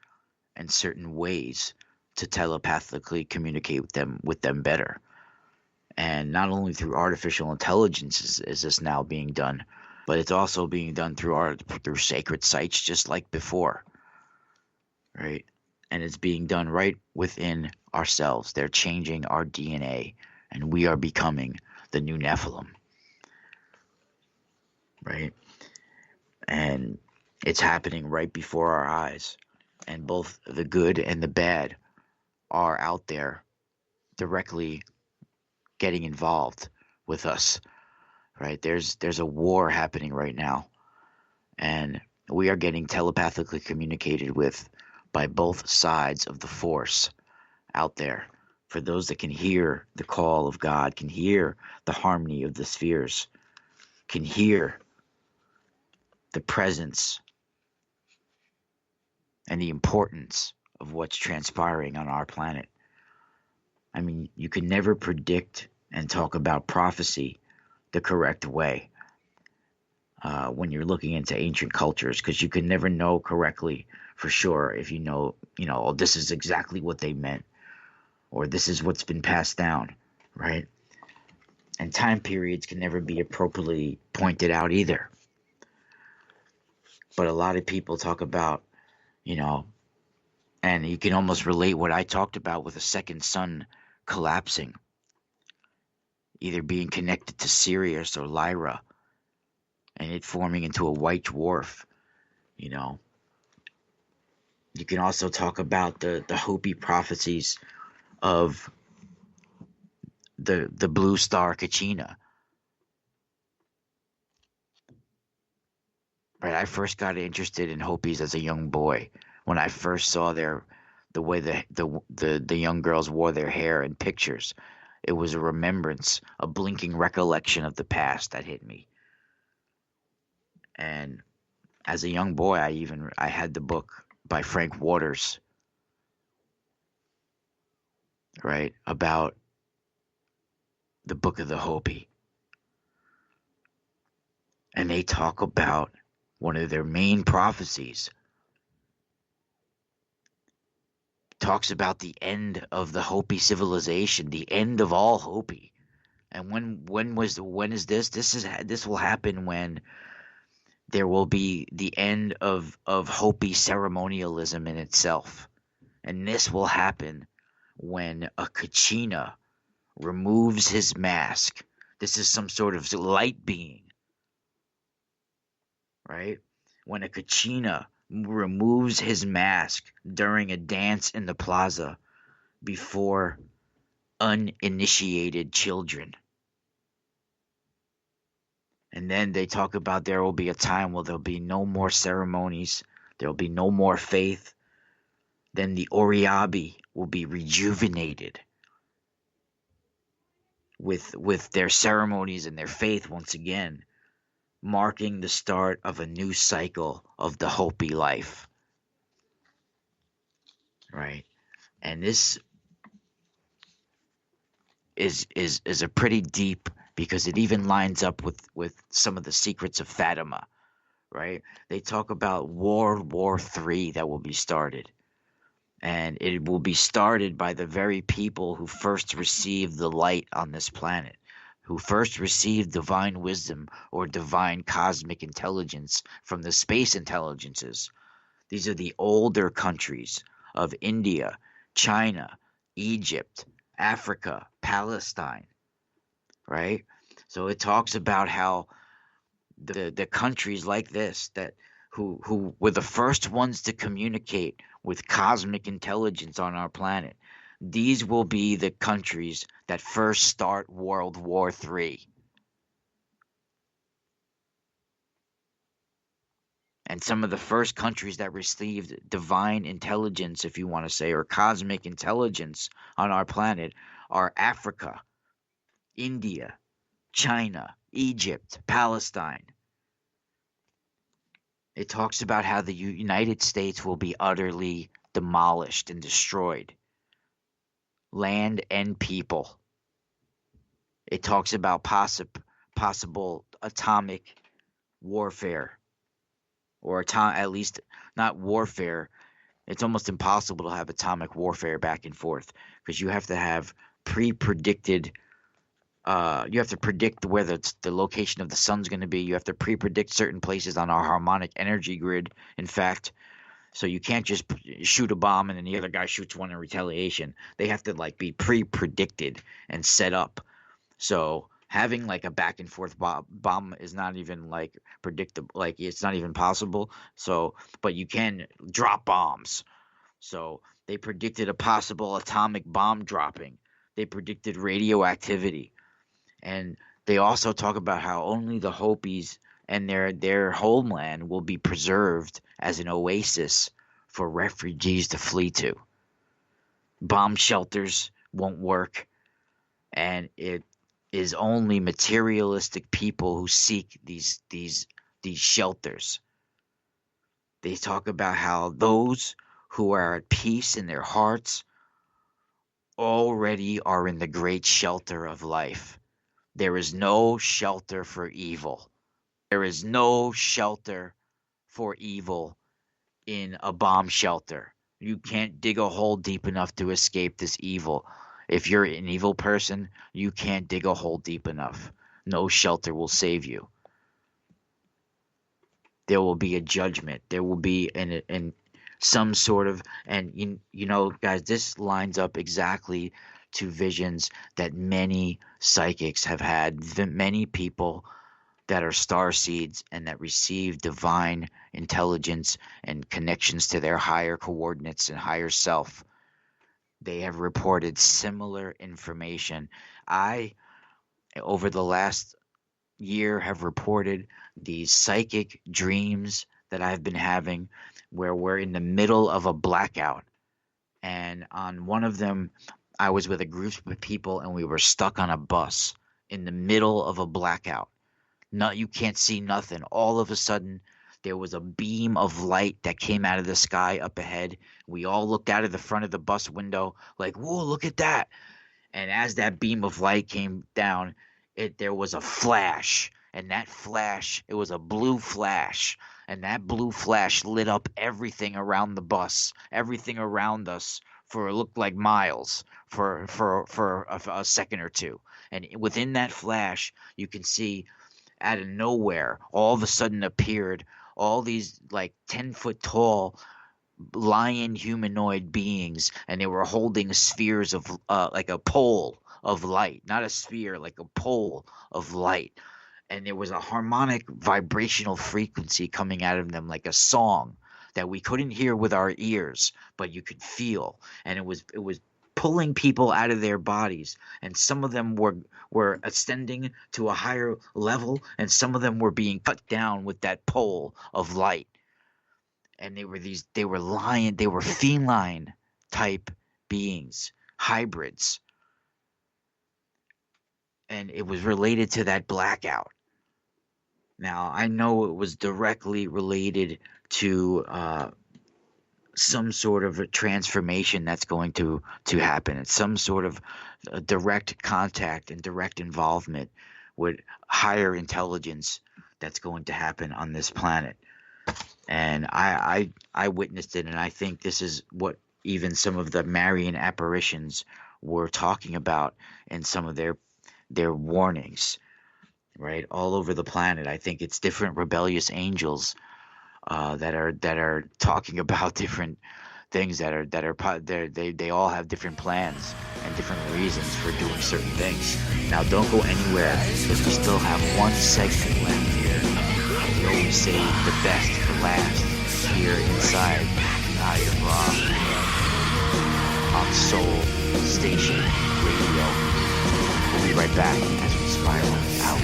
and certain ways to telepathically communicate with them better. And not only through artificial intelligence is this now being done, but it's also being done through sacred sites, just like before, right? And it's being done right within ourselves. They're changing our DNA, and we are becoming the new Nephilim, right? And it's happening right before our eyes, and both the good and the bad are out there directly getting involved with us, right? There's a war happening right now, and we are getting telepathically communicated with by both sides of the force out there. For those that can hear the call of God, can hear the harmony of the spheres, can hear the presence and the importance of what's transpiring on our planet. I mean, you can never predict and talk about prophecy the correct way when you're looking into ancient cultures, because you can never know correctly for sure if oh, this is exactly what they meant, or this is what's been passed down, right? And time periods can never be appropriately pointed out either. But a lot of people talk about, and you can almost relate what I talked about with a second sun collapsing, either being connected to Sirius or Lyra, and it forming into a white dwarf. You can also talk about the Hopi prophecies of the blue star Kachina. Right, I first got interested in Hopis as a young boy when I first saw the way the young girls wore their hair in pictures. It was a remembrance, a blinking recollection of the past that hit me. And as a young boy, I had the book by Frank Waters, right, about the Book of the Hopi. And they talk about one of their main prophecies. Talks about the end of the Hopi civilization, the end of all Hopi. And when is this? This will happen when there will be the end of Hopi ceremonialism in itself. And this will happen when a Kachina removes his mask. This is some sort of light being, right? When a Kachina removes his mask during a dance in the plaza before uninitiated children. And then they talk about there will be a time where there'll be no more ceremonies, there'll be no more faith. Then the Oriabi will be rejuvenated with their ceremonies and their faith once again, marking the start of a new cycle of the Hopi life. Right? And this is a pretty deep, because it even lines up with some of the secrets of Fatima, right? They talk about World War III that will be started. And it will be started by the very people who first received the light on this planet, who first received divine wisdom or divine cosmic intelligence from the space intelligences. These are the older countries of India, China, Egypt, Africa, Palestine, right? So it talks about how the countries like this who were the first ones to communicate with cosmic intelligence on our planet, these will be the countries that first start World War III. And some of the first countries that received divine intelligence, if you want to say, or cosmic intelligence on our planet are Africa, India, China, Egypt, Palestine. It talks about how the United States will be utterly demolished and destroyed. Land and people. It talks about possible atomic warfare. Or at least not warfare. It's almost impossible to have atomic warfare back and forth because you have to have pre-predicted. You have to predict where the location of the sun's going to be. You have to pre-predict certain places on our harmonic energy grid. In fact, so you can't just shoot a bomb and then the other guy shoots one in retaliation. They have to like be pre-predicted and set up. So having like a back and forth bomb is not even like predictable, like it's not even possible. So, but you can drop bombs. So they predicted a possible atomic bomb dropping. They predicted radioactivity. And they also talk about how only the Hopis and their homeland will be preserved as an oasis for refugees to flee to. Bomb shelters won't work, and it is only materialistic people who seek these shelters. They talk about how those who are at peace in their hearts already are in the great shelter of life. There is no shelter for evil. There is no shelter for evil in a bomb shelter. You can't dig a hole deep enough to escape this evil. If you're an evil person, you can't dig a hole deep enough. No shelter will save you. There will be a judgment. There will be an some sort of, and you know, guys, this lines up exactly to visions that many psychics have had. Many people that are starseeds and that receive divine intelligence and connections to their higher coordinates and higher self. They have reported similar information. I, over the last year, have reported these psychic dreams that I've been having where we're in the middle of a blackout. And on one of them, I was with a group of people and we were stuck on a bus in the middle of a blackout. No, you can't see nothing. All of a sudden, there was a beam of light that came out of the sky up ahead. We all looked out of the front of the bus window like, whoa, look at that. And as that beam of light came down, there was a flash. And that flash, it was a blue flash. And that blue flash lit up everything around the bus, everything around us for it looked like miles for a second or two. And within that flash, you can see out of nowhere, all of a sudden appeared all these like 10-foot tall lion humanoid beings, and they were holding spheres of like a pole of light, not a sphere, like a pole of light. And there was a harmonic vibrational frequency coming out of them like a song that we couldn't hear with our ears, but you could feel. And it was pulling people out of their bodies, and some of them were ascending to a higher level, and some of them were being cut down with that pole of light. And they were feline type beings, hybrids. And it was related to that blackout. Now, I know it was directly related to some sort of a transformation that's going to happen. It's some sort of direct contact and direct involvement with higher intelligence that's going to happen on this planet. And I witnessed it, and I think this is what even some of the Marian apparitions were talking about in some of their warnings, right? All over the planet. I think it's different rebellious angels that are talking about different things they all have different plans and different reasons for doing certain things. Now, don't go anywhere because we still have one segment left here. We always save the best for last here inside the Eye of Ra on Soul Station Radio. We'll be right back as we spiral out.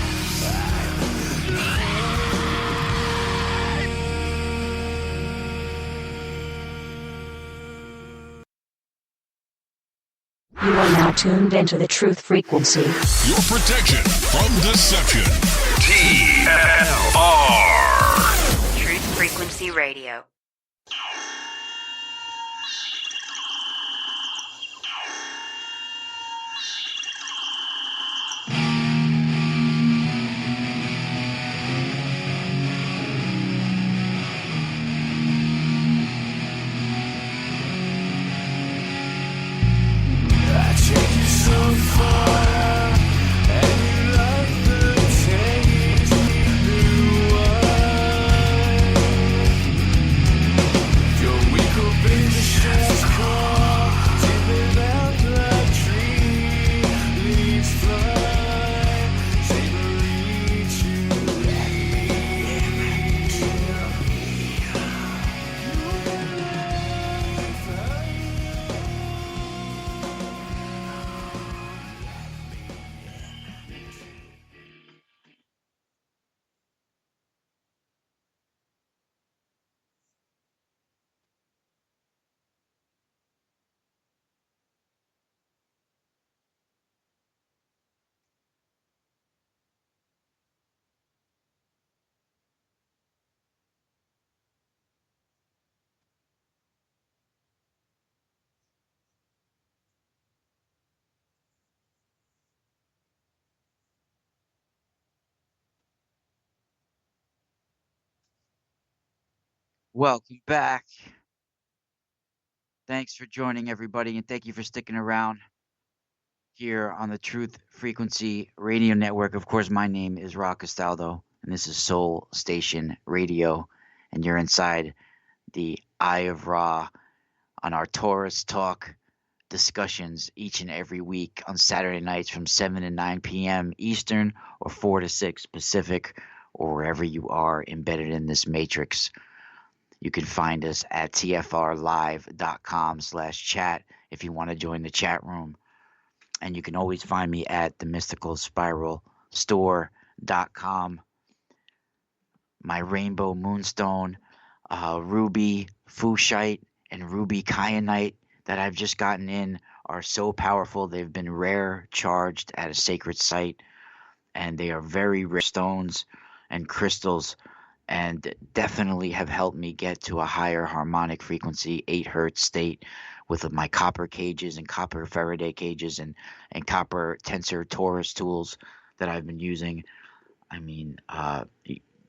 You are now tuned into the truth frequency. Your protection from deception. TLR. Truth Frequency Radio. Welcome back. Thanks for joining everybody, and thank you for sticking around here on the Truth Frequency Radio Network. Of course, my name is Ra Castaldo, and this is Soul Station Radio, and you're inside the Eye of Ra on our Torus Talk discussions each and every week on Saturday nights from 7 to 9 p.m. Eastern or 4 to 6 Pacific, or wherever you are embedded in this matrix. You can find us at tfrlive.com/chat if you want to join the chat room. And you can always find me at the mysticalspiralstore.com. My rainbow moonstone, ruby fuchsite, and ruby kyanite that I've just gotten in are so powerful. They've been rare charged at a sacred site, and they are very rare stones and crystals, and definitely have helped me get to a higher harmonic frequency, 8 hertz state with my copper cages and copper Faraday cages and copper tensor torus tools that I've been using. I mean,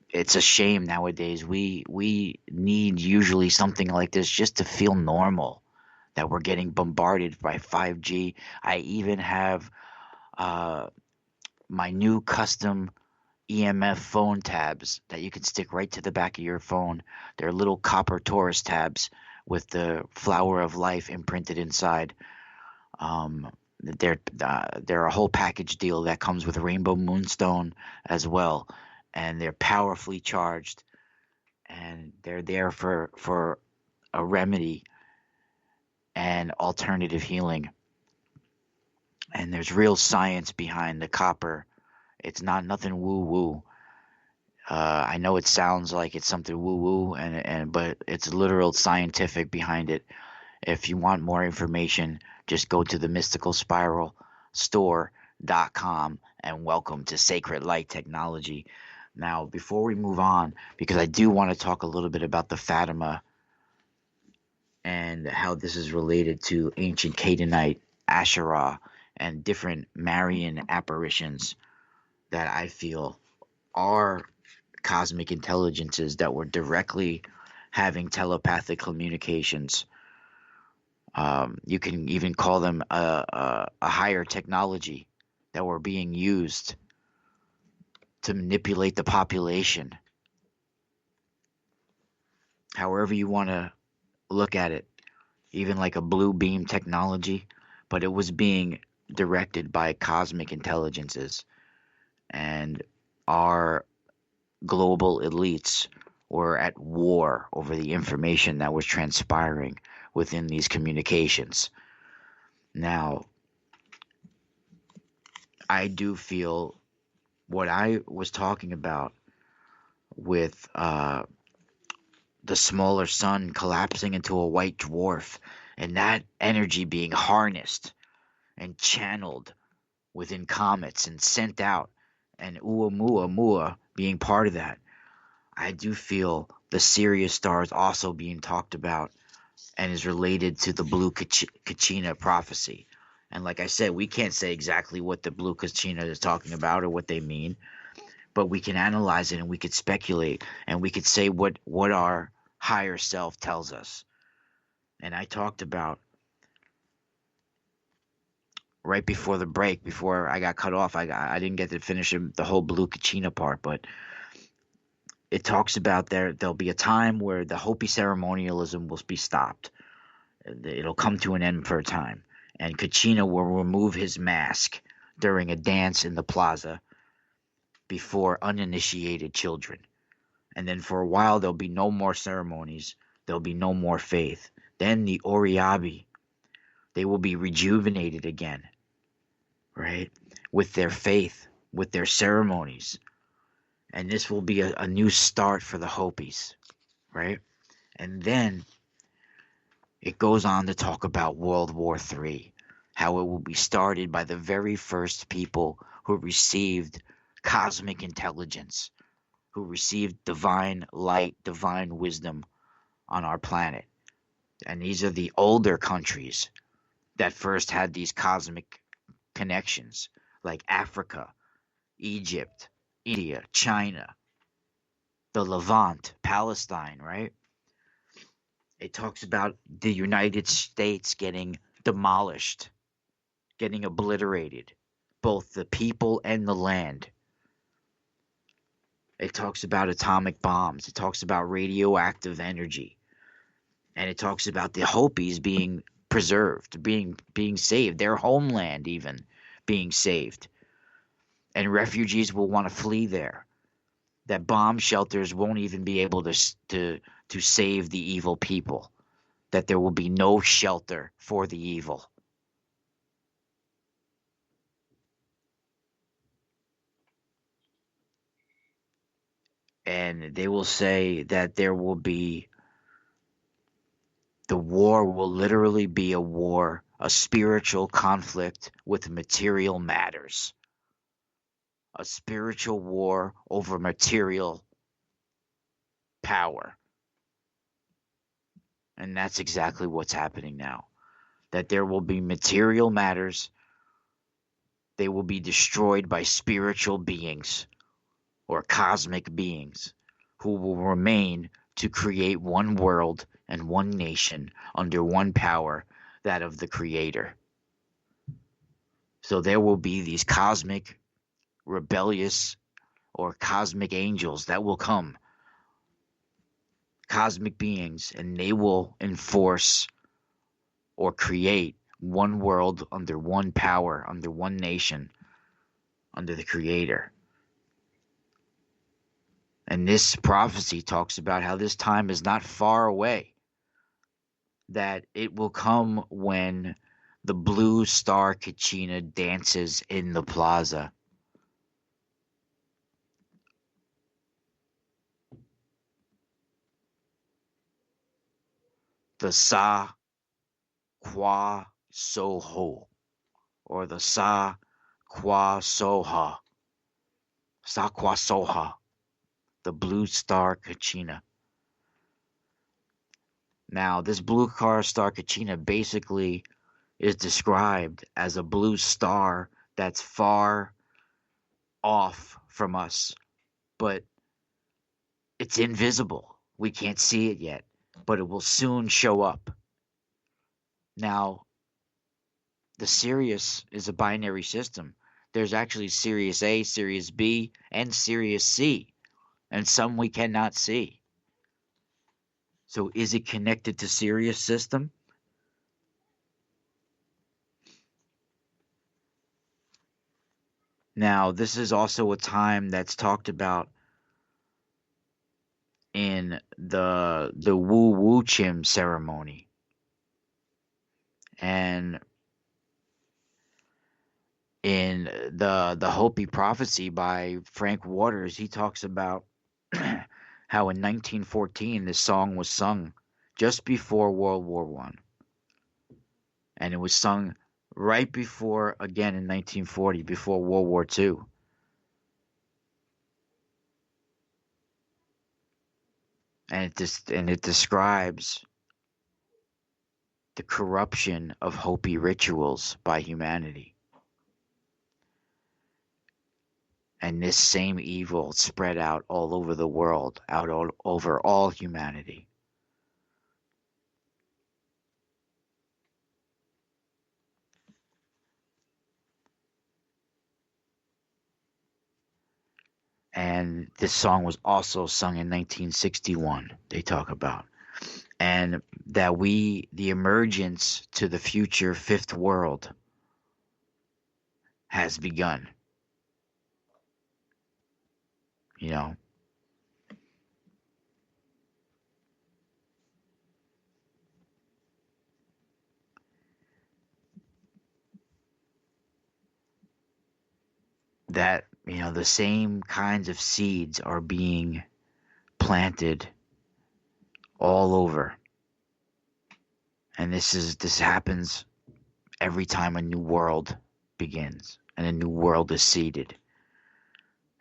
it's a shame nowadays. We need usually something like this just to feel normal, that we're getting bombarded by 5G. I even have my new custom EMF phone tabs that you can stick right to the back of your phone. They're little copper Torus tabs with the flower of life imprinted inside. They're a whole package deal that comes with a rainbow moonstone as well, and they're powerfully charged, and they're there for a remedy and alternative healing. And there's real science behind the copper. It's not nothing woo-woo. I know it sounds like it's something woo-woo, but it's literal scientific behind it. If you want more information, just go to the mysticalspiralstore.com and welcome to Sacred Light Technology. Now, before we move on, because I do want to talk a little bit about the Fatima and how this is related to ancient Canaanite, Asherah, and different Marian apparitions that I feel are cosmic intelligences that were directly having telepathic communications. You can even call them a higher technology that were being used to manipulate the population. However you want to look at it, even like a blue beam technology, but it was being directed by cosmic intelligences. And our global elites were at war over the information that was transpiring within these communications. Now, I do feel what I was talking about with the smaller sun collapsing into a white dwarf and that energy being harnessed and channeled within comets and sent out, and Oumuamua being part of that. I do feel the Sirius star is also being talked about and is related to the blue Kachina prophecy. And like I said, we can't say exactly what the blue Kachina is talking about or what they mean, but we can analyze it and we could speculate and we could say what our higher self tells us. And I talked about right before the break, before I got cut off, I didn't get to finish the whole blue Kachina part, but it talks about there'll be a time where the Hopi ceremonialism will be stopped. It'll come to an end for a time, and Kachina will remove his mask during a dance in the plaza before uninitiated children. And then for a while there'll be no more ceremonies, there'll be no more faith. Then the Oriabi, they will be rejuvenated again, right? With their faith, with their ceremonies. And this will be a new start for the Hopis, right? And then it goes on to talk about World War III, how it will be started by the very first people who received cosmic intelligence, who received divine light, divine wisdom on our planet. And these are the older countries that first had these cosmic connections, like Africa, Egypt, India, China, the Levant, Palestine, right? It talks about the United States getting demolished, getting obliterated, both the people and the land. It talks about atomic bombs. It talks about radioactive energy. And it talks about the Hopis being preserved, being saved, their homeland even being saved. And refugees will want to flee there. That bomb shelters won't even be able to save the evil people. That there will be no shelter for the evil. And they will say that there will be, the war will literally be a war, a spiritual conflict with material matters. A spiritual war over material power. And that's exactly what's happening now. That there will be material matters. They will be destroyed by spiritual beings or cosmic beings who will remain to create one world and one nation under one power, that of the Creator. So there will be these cosmic, rebellious, or cosmic angels that will come, cosmic beings, and they will enforce or create one world under one power, under one nation, under the Creator. And this prophecy talks about how this time is not far away, that it will come when the blue star Kachina dances in the plaza. The Sa Kwa Soho, or the Sa Kwa Soha, Sa Kwa Soha, the blue star Kachina. Now, this blue star Kachina basically is described as a blue star that's far off from us, but it's invisible. We can't see it yet, but it will soon show up. Now, the Sirius is a binary system. There's actually Sirius A, Sirius B, and Sirius C, and some we cannot see. So is it connected to Sirius system? Now, this is also a time that's talked about in the Wu Wu Chim ceremony. And in the Hopi Prophecy by Frank Waters, he talks about how in 1914 this song was sung just before World War One, and it was sung right before, again in 1940, before World War Two. And it describes the corruption of Hopi rituals by humanity. And this same evil spread out all over the world, out all over all humanity. And this song was also sung in 1961, they talk about. And that the emergence to the future fifth world has begun. You know, that, the same kinds of seeds are being planted all over. And this happens every time a new world begins and a new world is seeded.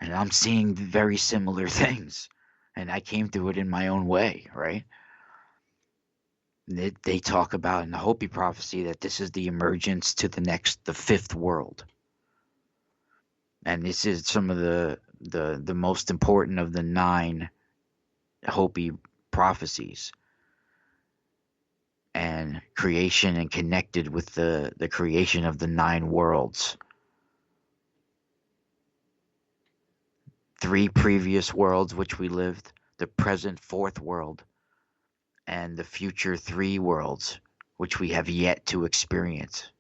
And I'm seeing very similar things. And I came through it in my own way, right? They talk about in the Hopi prophecy that this is the emergence to the fifth world. And this is some of the most important of the 9 Hopi prophecies. And creation, and connected with the creation of the 9 worlds. 3 previous worlds which we lived, the present 4th world, and the future 3 worlds which we have yet to experience.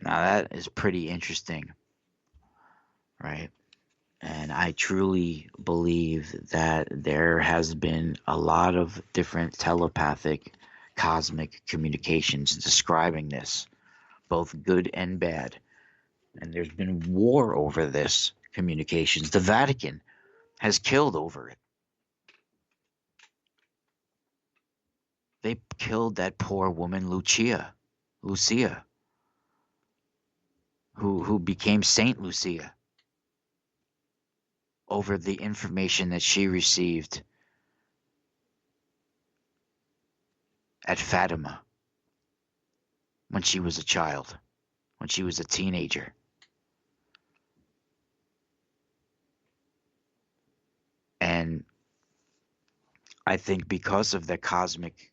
Now that is pretty interesting, right? And I truly believe that there has been a lot of different telepathic cosmic communications describing this, both good and bad. And there's been war over this communications. The Vatican has killed over it. They killed that poor woman Lucia, who became Saint Lucia, over the information that she received at Fatima when she was a child, when she was a teenager. And I think because of the cosmic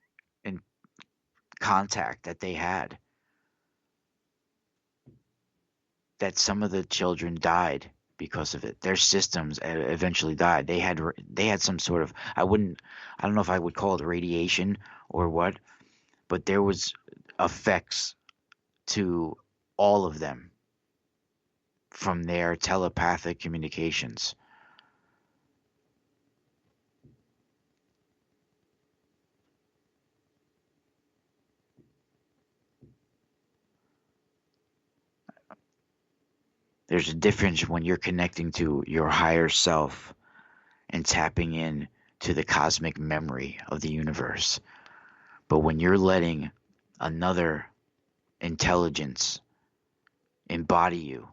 contact that they had, that some of the children died because of it. Their systems eventually died. They had some sort of, I don't know if I would call it radiation or what, but there was effects to all of them from their telepathic communications. There's a difference when you're connecting to your higher self and tapping in to the cosmic memory of the universe. But when you're letting another intelligence embody you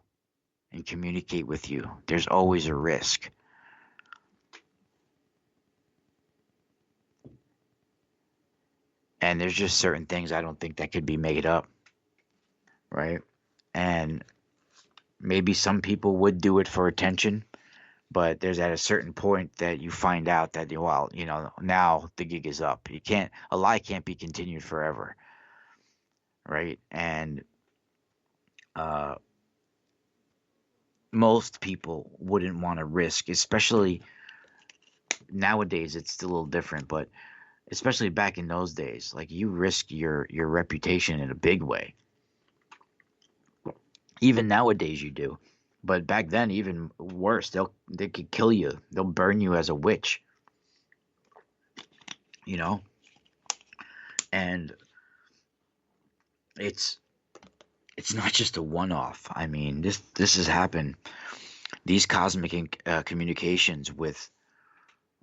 and communicate with you, there's always a risk. And there's just certain things I don't think that could be made up, right? And maybe some people would do it for attention, but there's at a certain point that you find out that, well, now the gig is up. A lie can't be continued forever, right? And most people wouldn't want to risk, especially nowadays. It's still a little different, but especially back in those days, like, you risk your reputation in a big way. Even nowadays you do, but back then even worse. They could kill you. They'll burn you as a witch. And it's not just a one-off. I mean, this has happened. These cosmic communications with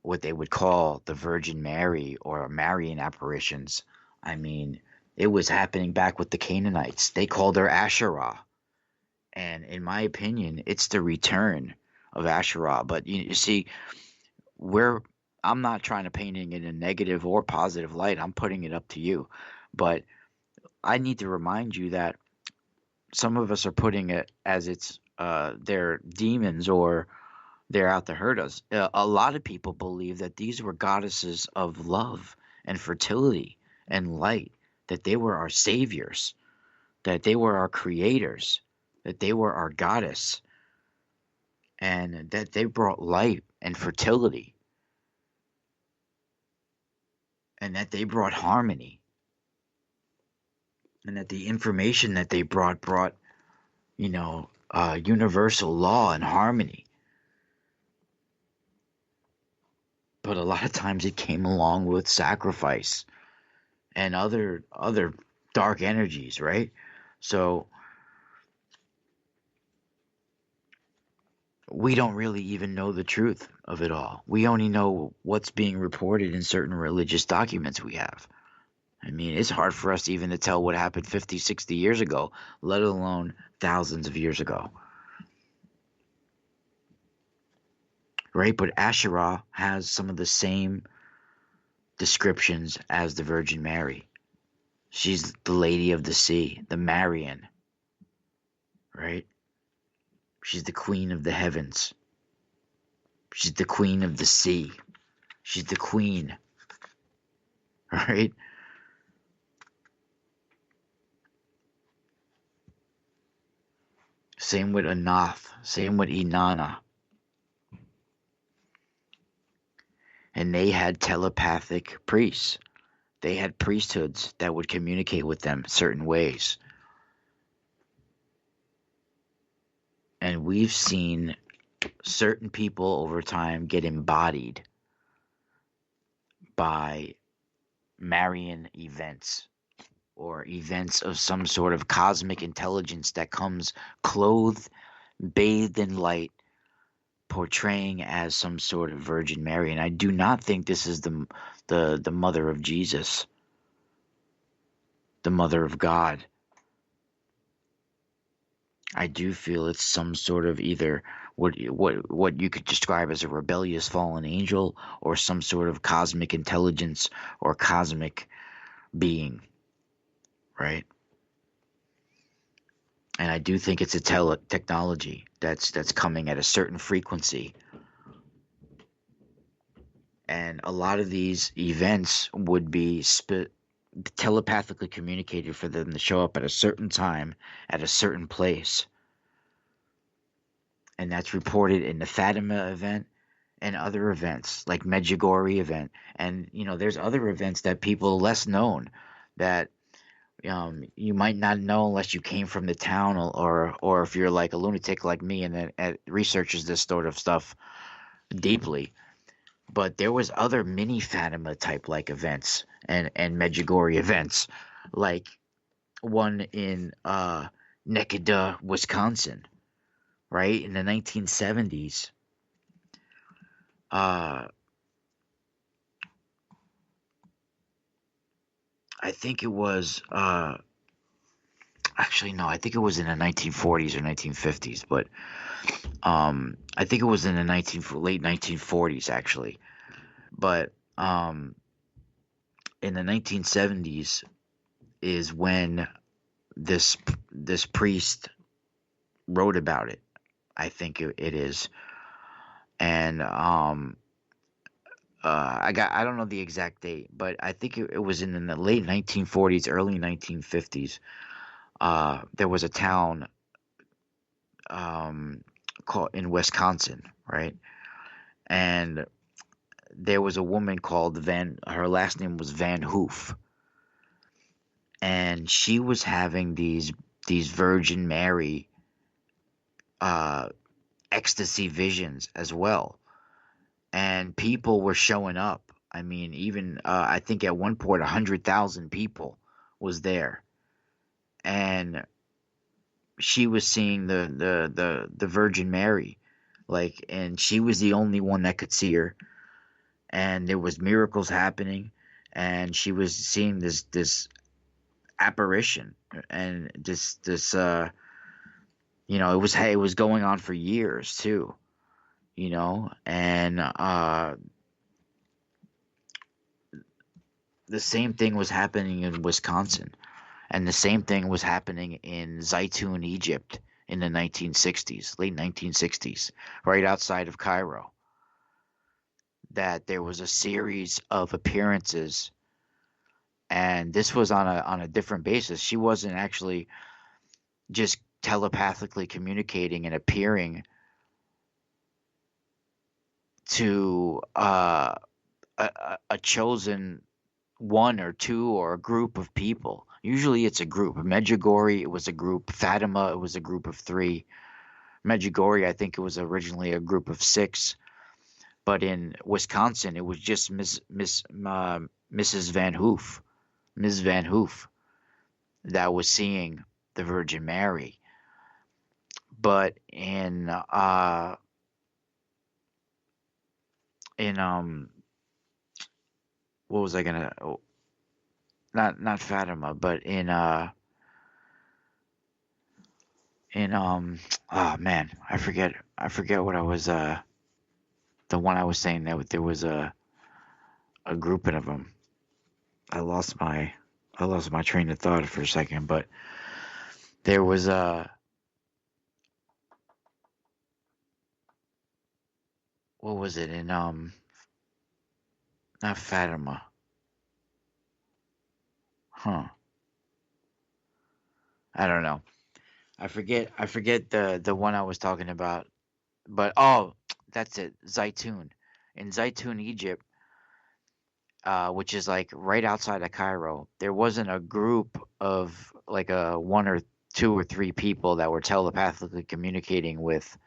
what they would call the Virgin Mary or Marian apparitions. I mean, it was happening back with the Canaanites. They called her Asherah. And in my opinion, it's the return of Asherah. But you see, I'm not trying to paint it in a negative or positive light. I'm putting it up to you. But I need to remind you that some of us are putting it as they're demons or they're out to hurt us. A lot of people believe that these were goddesses of love and fertility and light, that they were our saviors, that they were our creators, that they were our goddess, and that they brought light and fertility, and that they brought harmony, and that the information that they brought universal law and harmony. But a lot of times it came along with sacrifice and other dark energies, right? So we don't really even know the truth of it all. We only know what's being reported in certain religious documents we have. I mean, it's hard for us even to tell what happened 50, 60 years ago, let alone thousands of years ago. Right? But Asherah has some of the same descriptions as the Virgin Mary. She's the Lady of the Sea, the Marian. Right? She's the Queen of the Heavens. She's the Queen of the Sea. She's the Queen. Right? Same with Anath. Same with Inanna. And they had telepathic priests. They had priesthoods that would communicate with them certain ways. And we've seen certain people over time get embodied by Marian events or events of some sort of cosmic intelligence that comes clothed, bathed in light, portraying as some sort of Virgin Mary. And I do not think this is the mother of Jesus, the mother of God. I do feel it's some sort of either what you could describe as a rebellious fallen angel or some sort of cosmic intelligence or cosmic being, right? And I do think it's a technology that's coming at a certain frequency. And a lot of these events would be telepathically communicated for them to show up at a certain time, at a certain place. And that's reported in the Fatima event and other events like Medugjorie event. And, there's other events that people less known that you might not know unless you came from the town or if you're like a lunatic like me and researches this sort of stuff deeply. But there was other mini Fatima type like events and Medugjorie events, like one in Nekada, Wisconsin, right, in the 1970s. I think it was actually no, I think it was in the 1940s or 1950s, but I think it was in the late 1940s actually. But in the 1970s is when this priest wrote about it. I think it is. And I don't know the exact date, but I think it was in the late 1940s, early 1950s. There was a town called in Wisconsin, right? And there was a woman called her last name was Van Hoof. And she was having these Virgin Mary ecstasy visions as well. And people were showing up I mean, even I think at one point 100,000 people was there, and she was seeing the Virgin Mary, like, and she was the only one that could see her, and there was miracles happening, and she was seeing this apparition, and this it was going on for years too, and the same thing was happening in Wisconsin, and the same thing was happening in Zeitun, Egypt, in the 1960s, late 1960s, right outside of Cairo. That there was a series of appearances, and this was on a different basis. She wasn't actually just telepathically communicating and appearing to a chosen one or two or a group of people. Usually it's a group. Medugjorie, it was a group. Fatima, it was a group of 3. Medugjorie, I think it was originally a group of 6. But in Wisconsin, it was just Mrs. Van Hoof, Ms. Van Hoof, that was seeing the Virgin Mary. But in what was I gonna? Oh, not Fatima, but in oh man, I forget what I was the one I was saying that there was a grouping of them. I lost my train of thought for a second, but there was what was it in not Fatima. Huh. I don't know. I forget the one I was talking about. But that's it. Zeitun. In Zeitun, Egypt, which is like right outside of Cairo, there wasn't a group of like a 1 or 2 or 3 people that were telepathically communicating with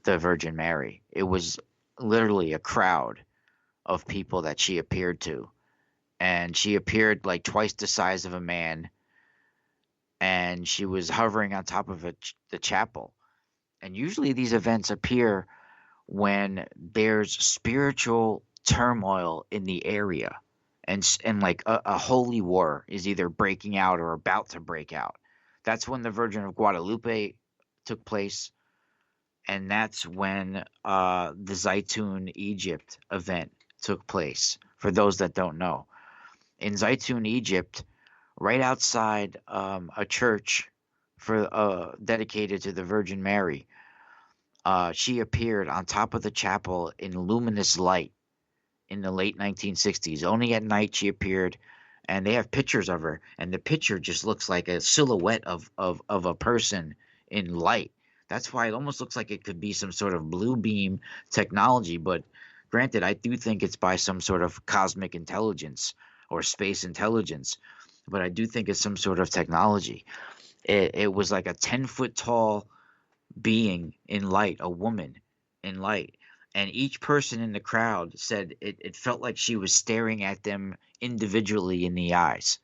the Virgin Mary. It was literally a crowd of people that she appeared to. And she appeared like twice the size of a man, and she was hovering on top of the chapel. And usually these events appear when there's spiritual turmoil in the area, and like a holy war is either breaking out or about to break out. That's when the Virgin of Guadalupe took place, and that's when the Zeitun, Egypt event took place, for those that don't know. In Zeitun, Egypt, right outside a church for dedicated to the Virgin Mary, she appeared on top of the chapel in luminous light in the late 1960s. Only at night she appeared, and they have pictures of her, and the picture just looks like a silhouette of a person in light. That's why it almost looks like it could be some sort of blue beam technology, but granted, I do think it's by some sort of cosmic intelligence or space intelligence, but I do think it's some sort of technology. It was like a 10-foot tall being in light, a woman in light, and each person in the crowd said it felt like she was staring at them individually in the eyes,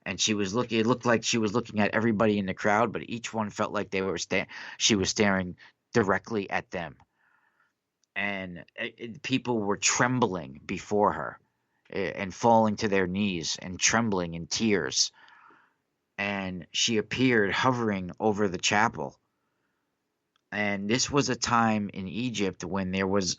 and she was looking. It looked like she was looking at everybody in the crowd, but each one felt like she was staring directly at them, and people were trembling before her and falling to their knees and trembling in tears. And she appeared hovering over the chapel. And this was a time in Egypt when there was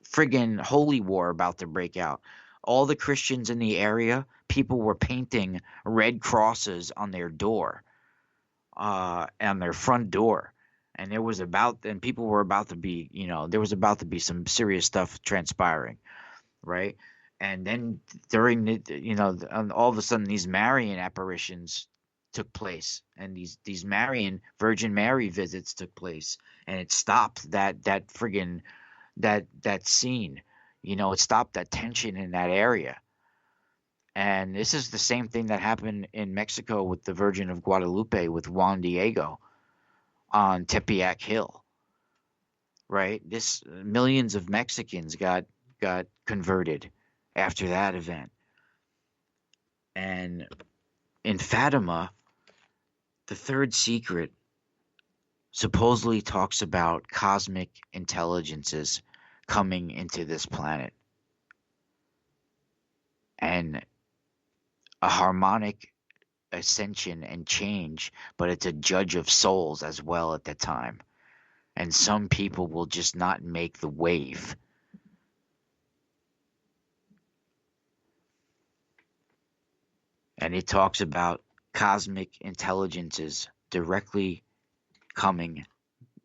friggin' holy war about to break out. All the Christians in the area, people were painting red crosses on their door, on their front door. And people were about to be, there was about to be some serious stuff transpiring, right? And then during all of a sudden these Marian apparitions took place, and these Marian Virgin Mary visits took place, and it stopped that friggin' that scene. It stopped that tension in that area. And this is the same thing that happened in Mexico with the Virgin of Guadalupe with Juan Diego on Tepeyac Hill, right? Millions of Mexicans got converted after that event. And in Fatima, the third secret supposedly talks about cosmic intelligences coming into this planet. And a harmonic ascension and change, but it's a judge of souls as well at that time. And some people will just not make the wave. And it talks about cosmic intelligences directly coming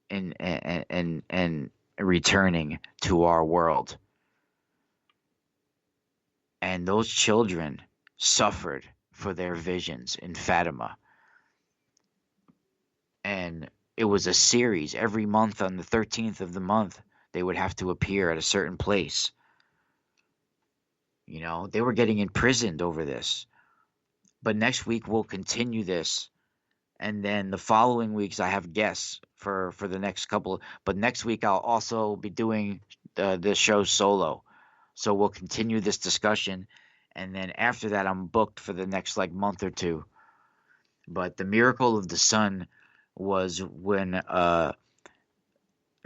and returning to our world. And those children suffered for their visions in Fatima. And it was a series. Every month on the 13th of the month, they would have to appear at a certain place. You know, they were getting imprisoned over this. But next week we'll continue this. And then the following weeks I have guests for the next couple. But next week I'll also be doing the show solo. So we'll continue this discussion. And then after that I'm booked for the next month or two. But the miracle of the sun was when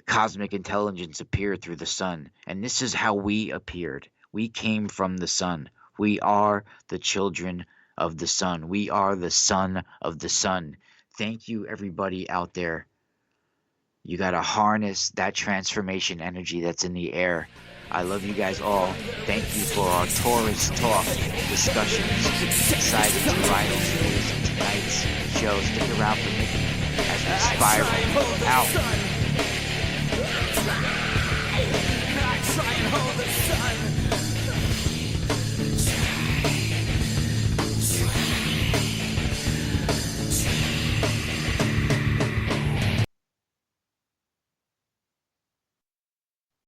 cosmic intelligence appeared through the sun. And this is how we appeared. We came from the sun. We are the children of the sun. We are the son of the sun. Thank you, everybody out there. You got to harness that transformation energy that's in the air. I love you guys all. Thank you for our Torus Talk discussions. Excited to ride into tonight's show. Stick around for me as we spiral out. I try and hold the sun.